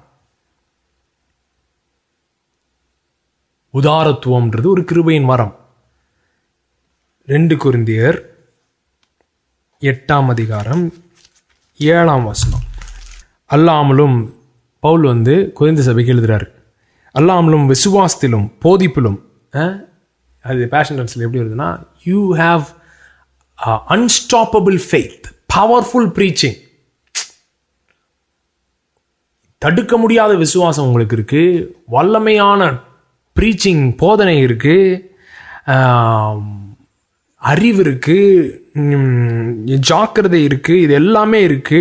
உதாரத்துவம்ன்றது ஒரு கிருபையின் வரம். 2 கொரிந்தியர் 8:7 அல்லாமலும் பவுல் கொரிந்து சபைக்கு எழுதுறாரு, அல்லாமலும் விசுவாசத்திலும் போதிப்பிலும், அது பேஷன் டென்ஸ்ல எப்படி வருதுன்னா, you have unstoppable faith, powerful preaching. தடுக்க முடியாத விசுவாசம் உங்களுக்கு இருக்கு, வல்லமையான ப்ரீச்சிங் போதனை இருக்கு, அறிவு இருக்கு, ஜாக்கிரதை இருக்கு, இது எல்லாமே இருக்கு.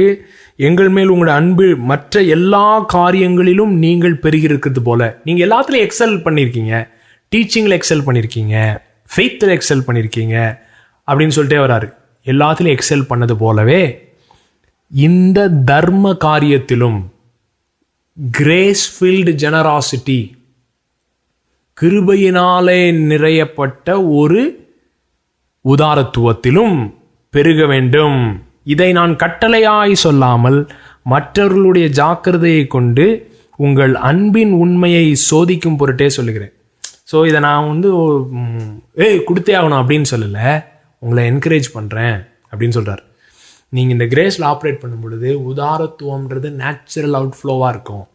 எங்கள் மேல் உங்களோட அன்பு மற்ற எல்லா காரியங்களிலும் நீங்கள் பெருகிருக்கிறது போல. நீங்கள் எல்லாத்துலேயும் எக்ஸல் பண்ணியிருக்கீங்க, டீச்சிங்கில் எக்ஸல் பண்ணியிருக்கீங்க, ஃபெய்த்தில் எக்ஸல் பண்ணியிருக்கீங்க அப்படின்னு சொல்லிட்டே வராரு. எல்லாத்துலேயும் எக்ஸல் பண்ணது போலவே இந்த தர்ம காரியத்திலும் கிரேஸ் ஃபில்டு ஜெனராசிட்டி, கிருபையினாலே நிறையப்பட்ட ஒரு உதாரத்துவத்திலும் பெருக வேண்டும். இதை நான் கட்டளையாய் சொல்லாமல் மற்றவர்களுடைய ஜாக்கிரதையை கொண்டு உங்கள் அன்பின் உண்மையை சோதிக்கும் பொருட்டே சொல்லுகிறேன். ஸோ இதை நான் கொடுத்தே ஆகணும் அப்படின்னு சொல்லலை, உங்களை என்கரேஜ் பண்ணுறேன் அப்படின்னு சொல்கிறார். நீங்கள் இந்த கிரேஸில் ஆப்ரேட் பண்ணும் பொழுது உதாரத்துவம்ன்றது நேச்சுரல் அவுட்ஃப்ளோவாக இருக்கும்.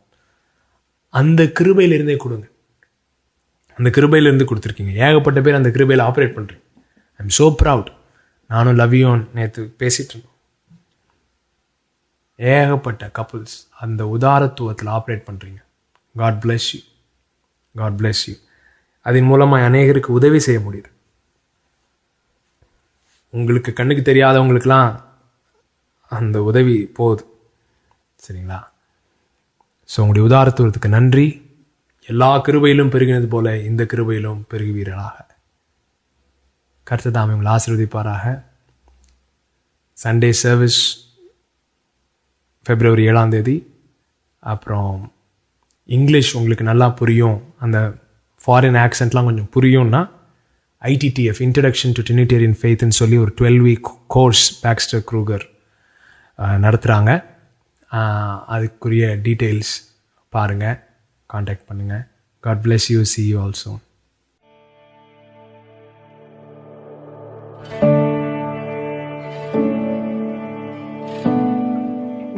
அந்த கிருபையிலிருந்தே கொடுங்க. அந்த கிருபையிலிருந்து கொடுத்துருக்கீங்க. ஏகப்பட்ட பேர் அந்த கிருபையில் ஆப்ரேட் பண்ணுறீங்க. I am so proud. நானும் லவ்யூன் நேற்று பேசிகிட்டு இருந்தோம். ஏகப்பட்ட கப்புள்ஸ் அந்த உதாரத்துவத்தில் ஆப்ரேட் பண்ணுறீங்க. God bless you, God bless you. அதன் மூலமாக அநேகருக்கு உதவி செய்ய முடியுது. உங்களுக்கு கண்ணுக்கு தெரியாதவங்களுக்கெல்லாம் அந்த உதவி போகுது. சரிங்களா? ஸோ உங்களுடைய உதாரத்துவத்துக்கு நன்றி. எல்லா கிருபையிலும் பெருகினது போல இந்த கிருபையிலும் பெருகுவீர்களாக. கர்த்தர் தாமே உங்களை ஆசீர்வதிப்பாராக. Sunday service February 7. அப்புறம் இங்கிலீஷ் உங்களுக்கு நல்லா புரியும், அந்த ஃபாரின் ஆக்சென்ட்லாம் கொஞ்சம் புரியும்னா ITTF இன்ட்ரடக்ஷன் டு ட்ரினிட்டேரியன் ஃபெய்த்னு சொல்லி ஒரு 12-week கோர்ஸ் பாக்ஸ்டர் க்ரூகர் நடத்துகிறாங்க. அதுக்குரிய டீட்டெயில்ஸ் பாருங்கள், காண்டாக்ட் பண்ணுங்கள். God bless you. See you all soon.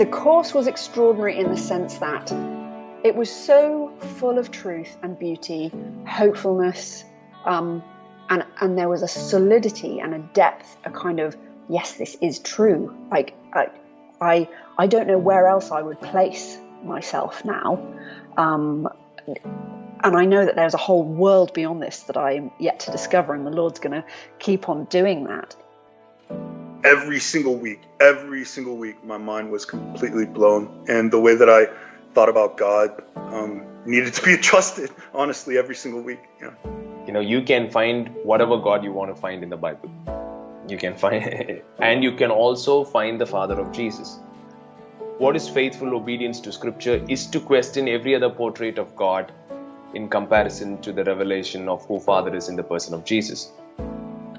The course was extraordinary in the sense that it was so full of truth and beauty, hopefulness, and there was a solidity and a depth, a kind of, yes, this is true. Like, I don't know where else I would place myself now. And I know that there's a whole world beyond this that I'm yet to discover, and the Lord's going to keep on doing that. Every single week, my mind was completely blown. And the way that I thought about God needed to be trusted, honestly, every single week. Yeah. You know, you can find whatever God you want to find in the Bible. You can find, and you can also find the Father of Jesus. What is faithful obedience to Scripture is to question every other portrait of God in comparison to the revelation of who Father is in the person of Jesus.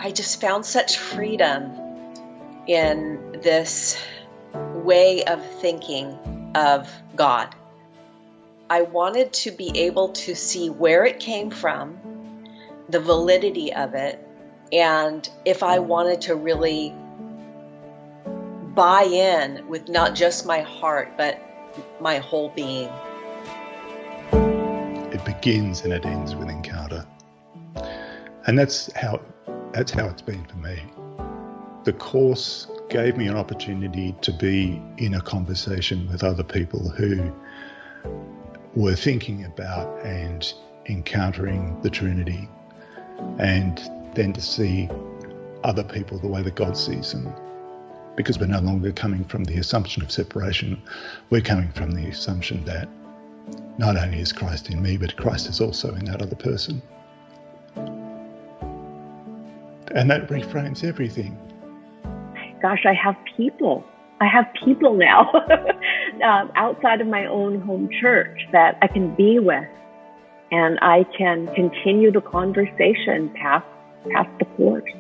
I just found such freedom in this way of thinking of God. I wanted to be able to see where it came from, the validity of it, and if I wanted to really buy in with not just my heart but my whole being. It begins and it ends with encounter, and that's how it's been for me. The course gave me an opportunity to be in a conversation with other people who were thinking about and encountering the Trinity, and then to see other people the way that God sees them. Because we're no longer coming from the assumption of separation, we're coming from the assumption that not only is Christ in me, but Christ is also in that other person. And that reframes everything. Gosh, I have people. I have people now outside of my own home church that I can be with, and I can continue the conversation past the course.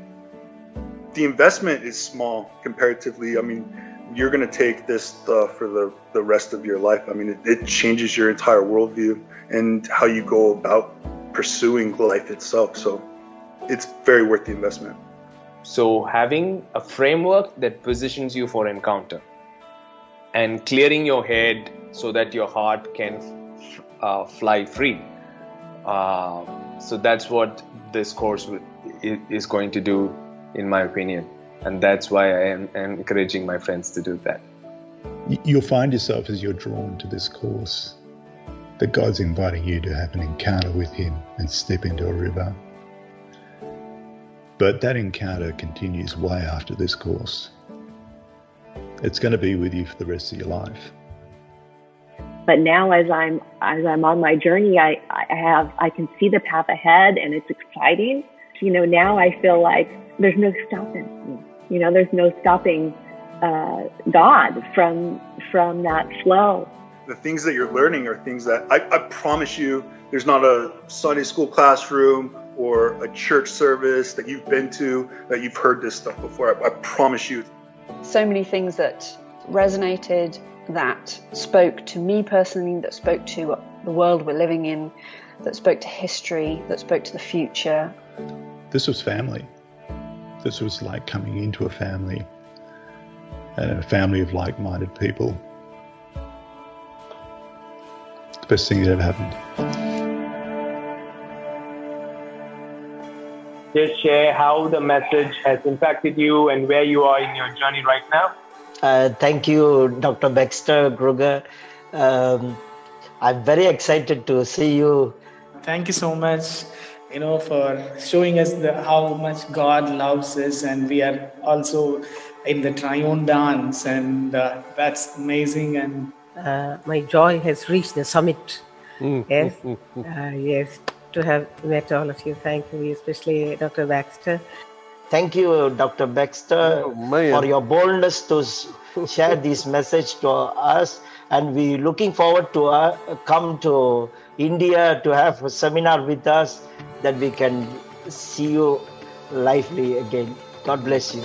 The investment is small comparatively. I mean, you're going to take this for the rest of your life. I mean, it changes your entire worldview and how you go about pursuing life itself. So it's very worth the investment. So having a framework that positions you for encounter and clearing your head so that your heart can fly free. So that's what this course is going to do, in my opinion. And that's why I am encouraging my friends to do that. You'll find yourself, as you're drawn to this course, that God's inviting you to have an encounter with Him and step into a river. But that encounter continues way after this course. It's going to be with you for the rest of your life. But now, as I'm on my journey, I can see the path ahead, and it's exciting. Now I feel like there's no stopping. There's no stopping God from that flow. The things that you're learning are things that I promise you, there's not a Sunday school classroom or a church service that you've been to that you've heard this stuff before. I promise you. So many things that resonated, that spoke to me personally, that spoke to the world we're living in, that spoke to history, that spoke to the future. This was family. This was like coming into a family, and a family of like-minded people. The best thing that ever happened. Just share how the message has impacted you and where you are in your journey right now. Thank you, Dr. Baxter Kruger. I'm very excited to see you. Thank you so much, for showing us how much God loves us, and we are also in the triune dance, and that's amazing. And my joy has reached the summit. Yes, yes, to have met all of you. Thank you, especially Dr. Baxter. Thank you, Dr. Baxter, for your boldness to share this message to us. And we looking forward to come to India to have a seminar with us, that we can see you lively again. God bless you.